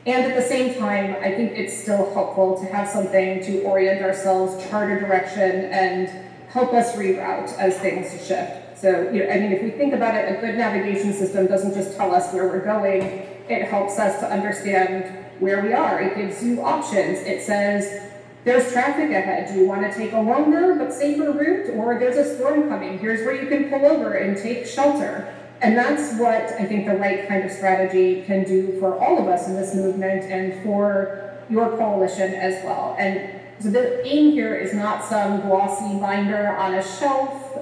And at the same time, I think it's still helpful to have something to orient ourselves, chart a direction, and help us reroute as things shift. So, I mean, if we think about it, a good navigation system doesn't just tell us where we're going, it helps us to understand where we are. It gives you options. It says, there's traffic ahead. Do you want to take a longer but safer route? Or there's a storm coming. Here's where you can pull over and take shelter. And that's what I think the right kind of strategy can do for all of us in this movement and for your coalition as well. And so the aim here is not some glossy binder on a shelf,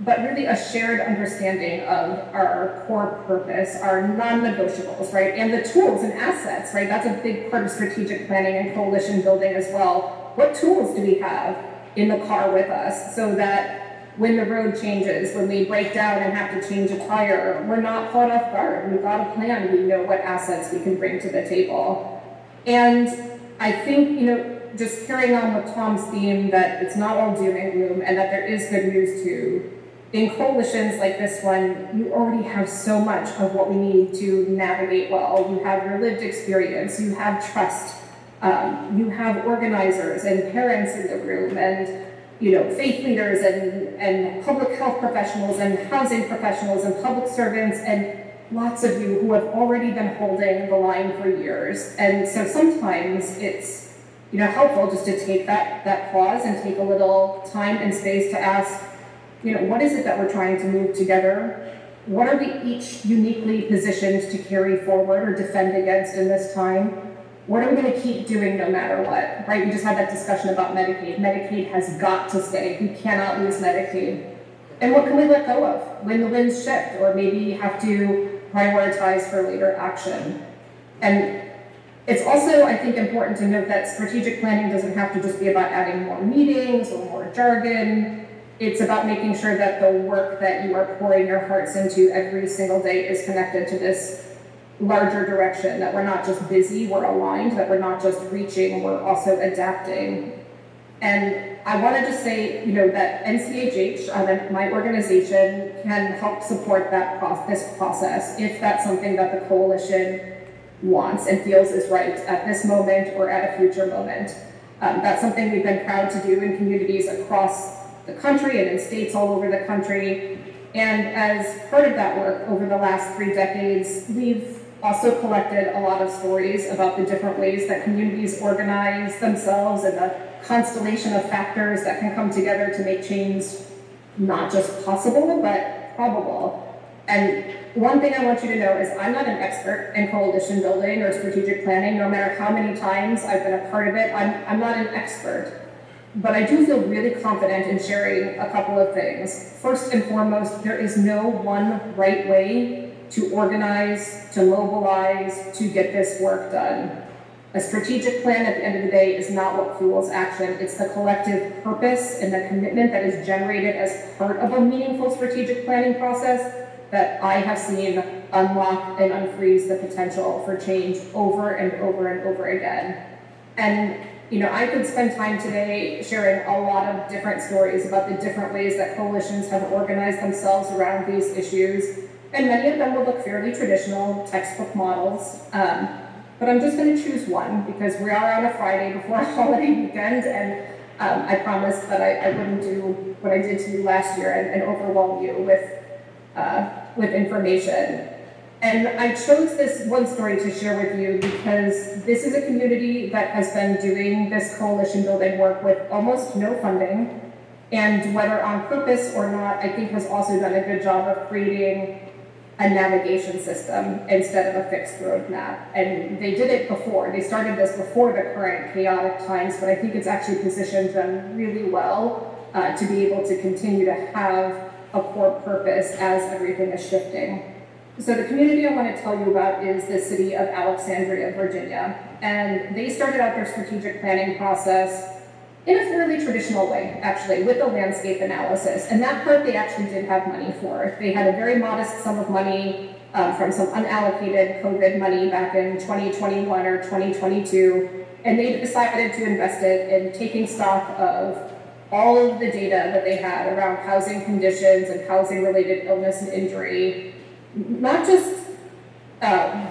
but really a shared understanding of our core purpose, our non-negotiables, right? And the tools and assets, right? That's a big part of strategic planning and coalition building as well. What tools do we have in the car with us so that when the road changes, when we break down and have to change a tire, we're not caught off guard. We've got a plan. We know what assets we can bring to the table. And I think, just carrying on with Tom's theme that it's not all doom and gloom and that there is good news too. In coalitions like this one, you already have so much of what we need to navigate well. You have your lived experience, you have trust, you have organizers and parents in the room and faith leaders and public health professionals and housing professionals and public servants and lots of you who have already been holding the line for years. And so sometimes it's helpful just to take that pause and take a little time and space to ask, what is it that we're trying to move together? What are we each uniquely positioned to carry forward or defend against in this time? What are we going to keep doing no matter what, right? We just had that discussion about Medicaid. Medicaid has got to stay. We cannot lose Medicaid. And what can we let go of when the winds shift or maybe have to prioritize for later action? And it's also, I think, important to note that strategic planning doesn't have to just be about adding more meetings or more jargon. It's about making sure that the work that you are pouring your hearts into every single day is connected to this larger direction, that we're not just busy, we're aligned, that we're not just reaching, we're also adapting. And I wanted to say, that NCHH, my organization, can help support this process if that's something that the coalition wants and feels is right at this moment or at a future moment. That's something we've been proud to do in communities across the country and in states all over the country. And as part of that work over the last 3 decades, we've also collected a lot of stories about the different ways that communities organize themselves and the constellation of factors that can come together to make change not just possible, but probable. And one thing I want you to know is I'm not an expert in coalition building or strategic planning. No matter how many times I've been a part of it, I'm not an expert. But I do feel really confident in sharing a couple of things. First and foremost, there is no one right way to organize, to mobilize, to get this work done. A strategic plan at the end of the day is not what fuels action. It's the collective purpose and the commitment that is generated as part of a meaningful strategic planning process that I have seen unlock and unfreeze the potential for change over and over and over again. And I could spend time today sharing a lot of different stories about the different ways that coalitions have organized themselves around these issues. And many of them will look fairly traditional textbook models. But I'm just going to choose one because we are on a Friday before a holiday weekend, and I promised that I wouldn't do what I did to you last year and overwhelm you with information. And I chose this one story to share with you because this is a community that has been doing this coalition building work with almost no funding, and whether on purpose or not, I think has also done a good job of creating a navigation system instead of a fixed roadmap. And they did it before. They started this before the current chaotic times, but I think it's actually positioned them really well to be able to continue to have a core purpose as everything is shifting. So the community I want to tell you about is the city of Alexandria, Virginia. And they started out their strategic planning process in a fairly traditional way, actually, with a landscape analysis. And that part they actually did have money for. They had a very modest sum of money from some unallocated COVID money back in 2021 or 2022. And they decided to invest it in taking stock of all of the data that they had around housing conditions and housing-related illness and injury, not just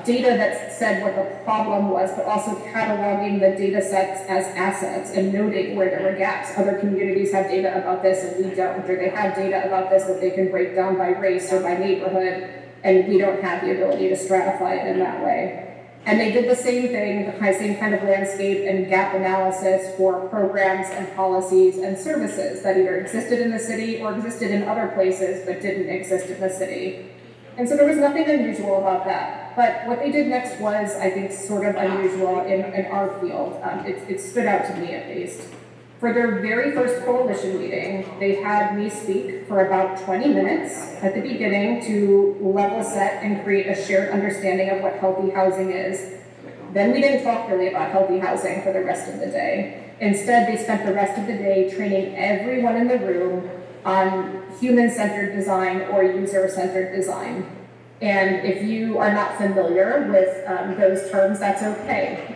data that said what the problem was, but also cataloging the data sets as assets and noting where there were gaps. Other communities have data about this and we don't, or they have data about this that they can break down by race or by neighborhood, and we don't have the ability to stratify it in that way. And they did the same thing, the same kind of landscape and gap analysis for programs and policies and services that either existed in the city or existed in other places but didn't exist in the city. And so there was nothing unusual about that. But what they did next was, I think, sort of unusual in our field. It stood out to me, at least. For their very first coalition meeting, they had me speak for about 20 minutes at the beginning to level set and create a shared understanding of what healthy housing is. Then we didn't talk really about healthy housing for the rest of the day. Instead, they spent the rest of the day training everyone in the room on human-centered design or user-centered design. And if you are not familiar with those terms, that's okay.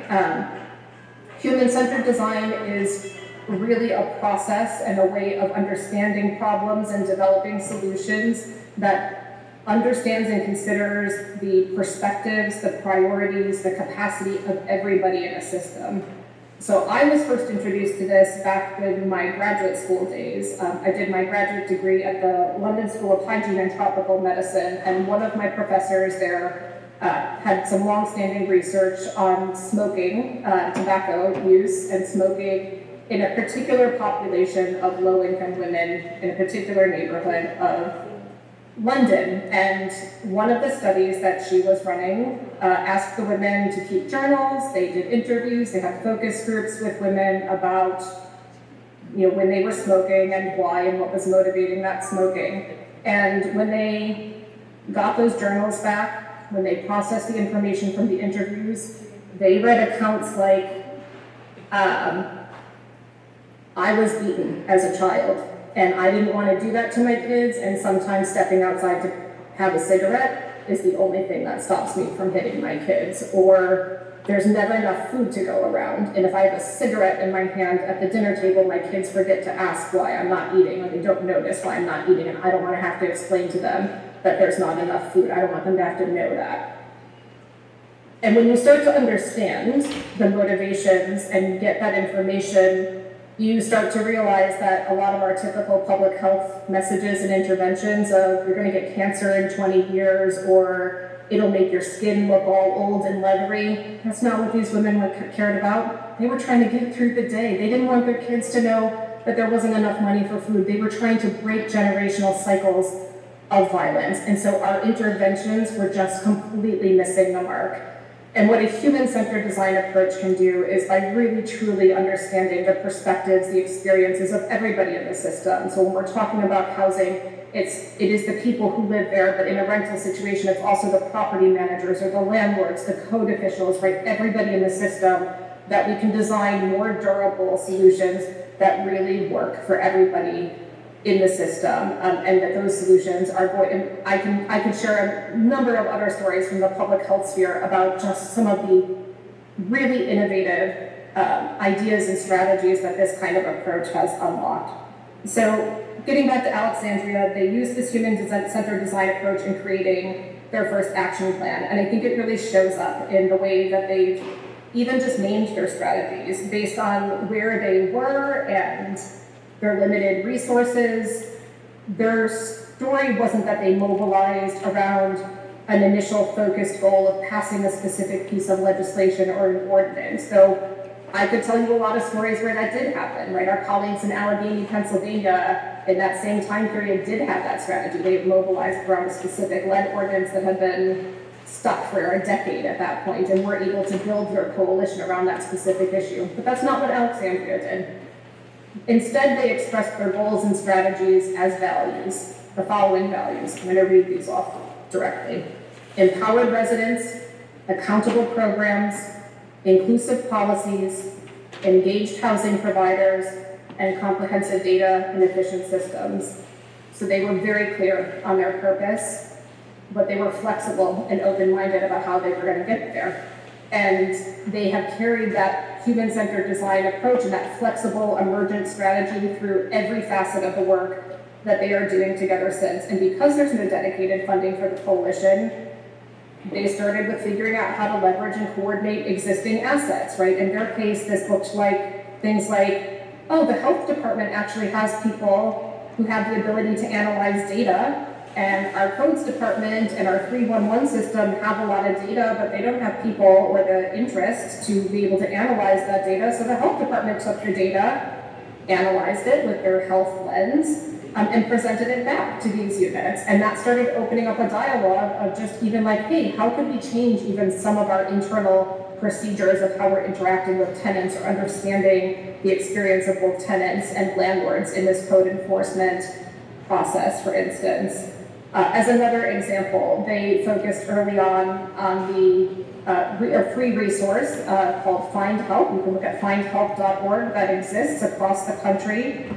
Human-centered design is really a process and a way of understanding problems and developing solutions that understands and considers the perspectives, the priorities, the capacity of everybody in a system. So I was first introduced to this back in my graduate school days. I did my graduate degree at the London School of Hygiene and Tropical Medicine, and one of my professors there had some long-standing research on smoking, tobacco use and smoking in a particular population of low-income women in a particular neighborhood of London. And one of the studies that she was running asked the women to keep journals. They did interviews, they had focus groups with women about when they were smoking and why and what was motivating that smoking. And when they got those journals back, when they processed the information from the interviews, they read accounts like, I was beaten as a child, and I didn't want to do that to my kids, and sometimes stepping outside to have a cigarette is the only thing that stops me from hitting my kids. Or there's never enough food to go around, and if I have a cigarette in my hand at the dinner table, my kids forget to ask why I'm not eating, or they don't notice why I'm not eating, and I don't want to have to explain to them that there's not enough food. I don't want them to have to know that. And when you start to understand the motivations and get that information, you start to realize that a lot of our typical public health messages and interventions of you're going to get cancer in 20 years or it'll make your skin look all old and leathery, that's not what these women were cared about. They were trying to get through the day. They didn't want their kids to know that there wasn't enough money for food. They were trying to break generational cycles of violence. And so our interventions were just completely missing the mark. And what a human-centered design approach can do is by really truly understanding the perspectives, the experiences of everybody in the system. So when we're talking about housing, it is the people who live there, but in a rental situation, it's also the property managers or the landlords, the code officials, right? Everybody in the system, that we can design more durable solutions that really work for everybody in the system, and that those solutions are going. And I could share a number of other stories from the public health sphere about just some of the really innovative ideas and strategies that this kind of approach has unlocked. So getting back to Alexandria, they used this human-centered design approach in creating their first action plan, and I think it really shows up in the way that they've even just named their strategies based on where they were and their limited resources. Their story wasn't that they mobilized around an initial focused goal of passing a specific piece of legislation or an ordinance. So I could tell you a lot of stories where that did happen, right? Our colleagues in Allegheny, Pennsylvania, in that same time period did have that strategy. They mobilized around a specific lead ordinance that had been stuck for a decade at that point, and were able to build their coalition around that specific issue. But that's not what Alexandria did. Instead, they expressed their goals and strategies as values, the following values. I'm going to read these off directly. Empowered residents, accountable programs, inclusive policies, engaged housing providers, and comprehensive data and efficient systems. So they were very clear on their purpose, but they were flexible and open-minded about how they were going to get there. And they have carried that human-centered design approach and that flexible emergent strategy through every facet of the work that they are doing together since. And because there's no dedicated funding for the coalition, they started with figuring out how to leverage and coordinate existing assets, right? In their case, this looked like things like, oh, the health department actually has people who have the ability to analyze data, and our codes department and our 311 system have a lot of data, but they don't have people or the interest to be able to analyze that data. So the health department took the data, analyzed it with their health lens, and presented it back to these units. And that started opening up a dialogue of just even like, hey, how could we change even some of our internal procedures of how we're interacting with tenants or understanding the experience of both tenants and landlords in this code enforcement process, for instance. As another example, they focused early on the free resource called Find Help. You can look at findhelp.org that exists across the country.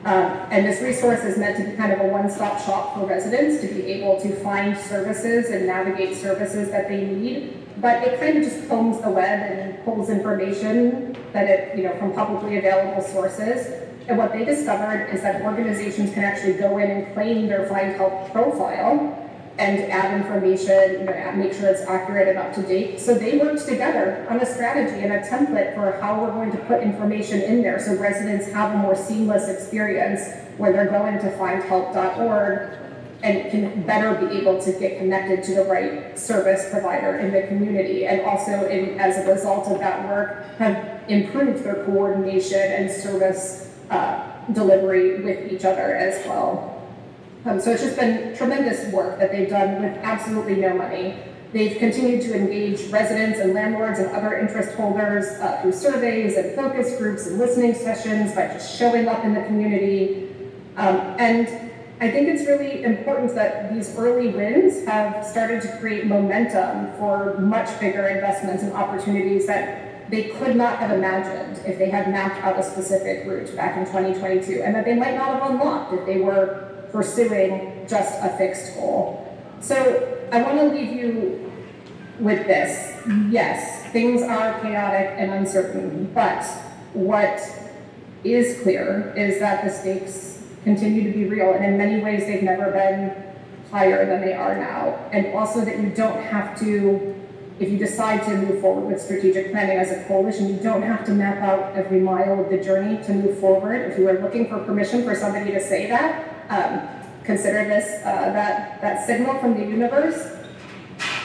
And this resource is meant to be kind of a one-stop shop for residents to be able to find services and navigate services that they need. But it kind of just combs the web and pulls information that from publicly available sources. And what they discovered is that organizations can actually go in and claim their Find Help profile and add information, make sure it's accurate and up to date. So they worked together on a strategy and a template for how we're going to put information in there so residents have a more seamless experience where they're going to findhelp.org and can better be able to get connected to the right service provider in the community. And also, as a result of that work, have improved their coordination and service delivery with each other as well. So it's just been tremendous work that they've done with absolutely no money. They've continued to engage residents and landlords and other interest holders through surveys and focus groups and listening sessions by just showing up in the community. And I think it's really important that these early wins have started to create momentum for much bigger investments and opportunities that they could not have imagined if they had mapped out a specific route back in 2022, and that they might not have unlocked if they were pursuing just a fixed goal. So I want to leave you with this. Yes, things are chaotic and uncertain, but what is clear is that the stakes continue to be real, and in many ways they've never been higher than they are now. And also that you don't have to if you decide to move forward with strategic planning as a coalition, you don't have to map out every mile of the journey to move forward. If you are looking for permission for somebody to say that, consider this that signal from the universe,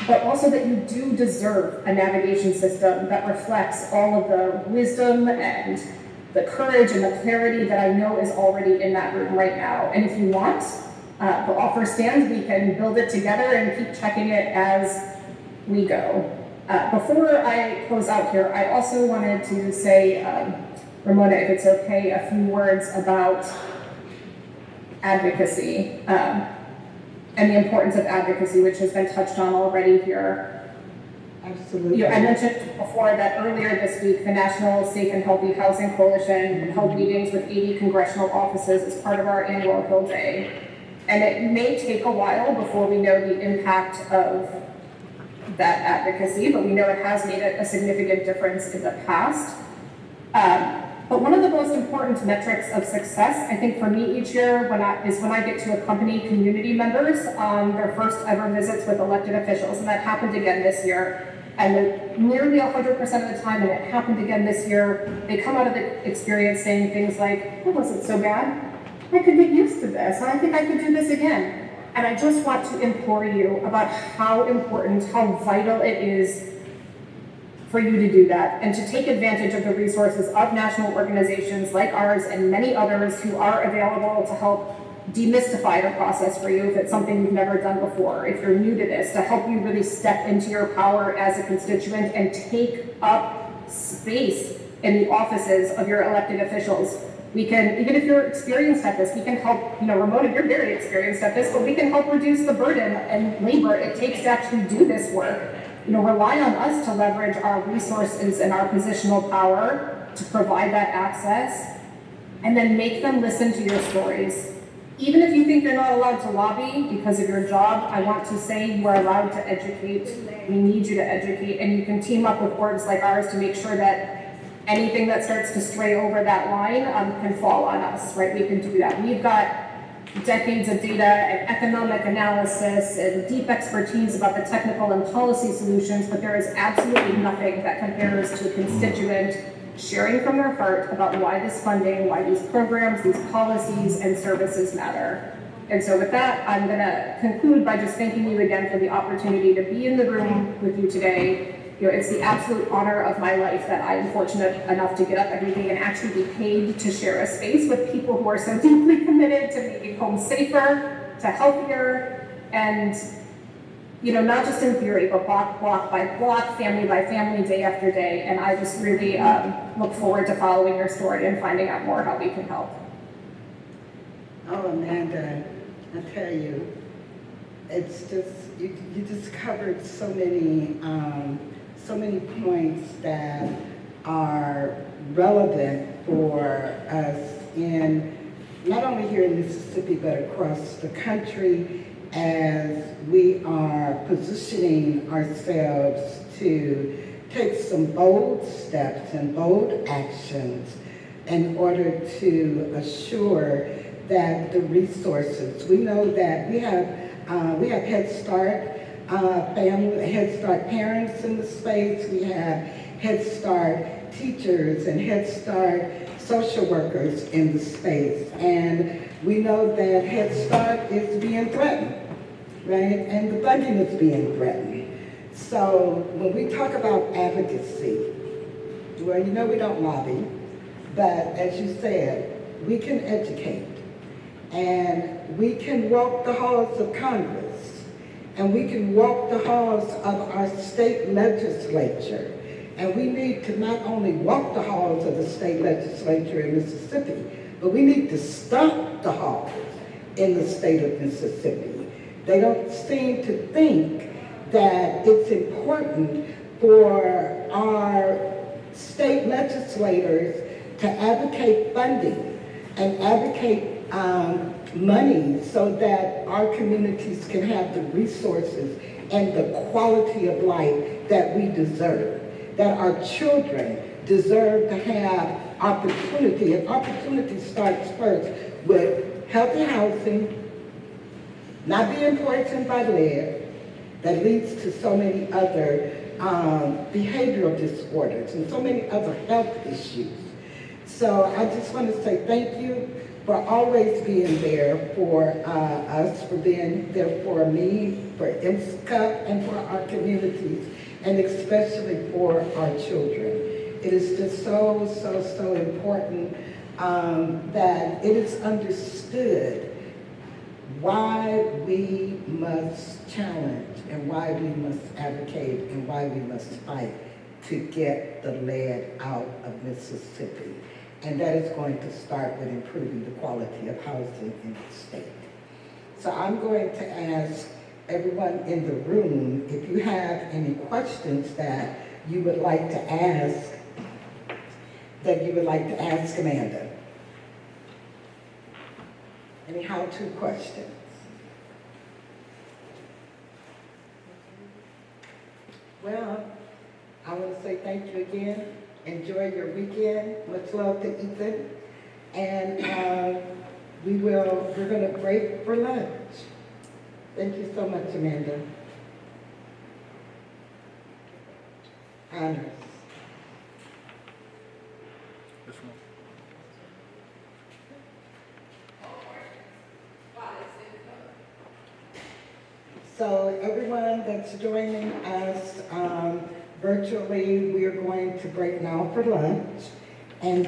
but also that you do deserve a navigation system that reflects all of the wisdom and the courage and the clarity that I know is already in that room right now. And if you want, the offer stands, we can build it together and keep checking it as we go. Before I close out here, I also wanted to say, Romona, if it's okay, a few words about advocacy and the importance of advocacy, which has been touched on already here. Absolutely. I mentioned before that earlier this week, the National Safe and Healthy Housing Coalition held meetings with 80 congressional offices as part of our annual Hill Day. And it may take a while before we know the impact of that advocacy, but we know it has made a significant difference in the past. But one of the most important metrics of success, I think for me each year, is when I get to accompany community members on their first ever visits with elected officials, and that happened again this year. And nearly 100% of the time, and it happened again this year, they come out of the experience saying things like, "It wasn't so bad. I could get used to this. I think I could do this again." And I just want to implore you about how important, how vital it is for you to do that and to take advantage of the resources of national organizations like ours and many others who are available to help demystify the process for you if it's something you've never done before, if you're new to this, to help you really step into your power as a constituent and take up space in the offices of your elected officials. We can, even if you're experienced at this, we can help, Ramona, you're very experienced at this, but we can help reduce the burden and labor it takes to actually do this work. Rely on us to leverage our resources and our positional power to provide that access, and then make them listen to your stories. Even if you think you're not allowed to lobby because of your job, I want to say you are allowed to educate. We need you to educate, and you can team up with orgs like ours to make sure that anything that starts to stray over that line can fall on us, right? We can do that. We've got decades of data and economic analysis and deep expertise about the technical and policy solutions, but there is absolutely nothing that compares to a constituent sharing from their heart about why this funding, why these programs, these policies and services matter. And so with that, I'm gonna conclude by just thanking you again for the opportunity to be in the room with you today. It's the absolute honor of my life that I am fortunate enough to get up every day and actually be paid to share a space with people who are so deeply committed to making homes safer, to healthier, and not just in theory, but block by block, family by family, day after day. And I just really look forward to following your story and finding out more how we can help. Oh, Amanda, I tell you, it's just, you just covered so many points that are relevant for us not only here in Mississippi, but across the country, as we are positioning ourselves to take some bold steps and bold actions in order to assure that the resources, we know that we have Head Start Head Start parents in the space, we have Head Start teachers and Head Start social workers in the space. And we know that Head Start is being threatened, right? And the funding is being threatened. So when we talk about advocacy, well, we don't lobby, but as you said, we can educate and we can walk the halls of Congress. And we can walk the halls of our state legislature. And we need to not only walk the halls of the state legislature in Mississippi, but we need to stomp the halls in the state of Mississippi. They don't seem to think that it's important for our state legislators to advocate funding and advocate money so that our communities can have the resources and the quality of life that we deserve, that our children deserve to have opportunity. And opportunity starts first with healthy housing, not being poisoned by lead, that leads to so many other behavioral disorders and so many other health issues. So I just want to say thank you for always being there for us, for being there for me, for MCUP, and for our communities, and especially for our children. It is just so, so, so important that it is understood why we must challenge and why we must advocate and why we must fight to get the lead out of Mississippi. And that is going to start with improving the quality of housing in the state. So I'm going to ask everyone in the room if you have any questions that you would like to ask, Amanda. Any how-to questions? Well, I want to say thank you again. Enjoy your weekend. Much love to Ethan. And we're going to break for lunch. Thank you so much, Amanda. Honors. So everyone that's joining us virtually, we are going to break now for lunch. And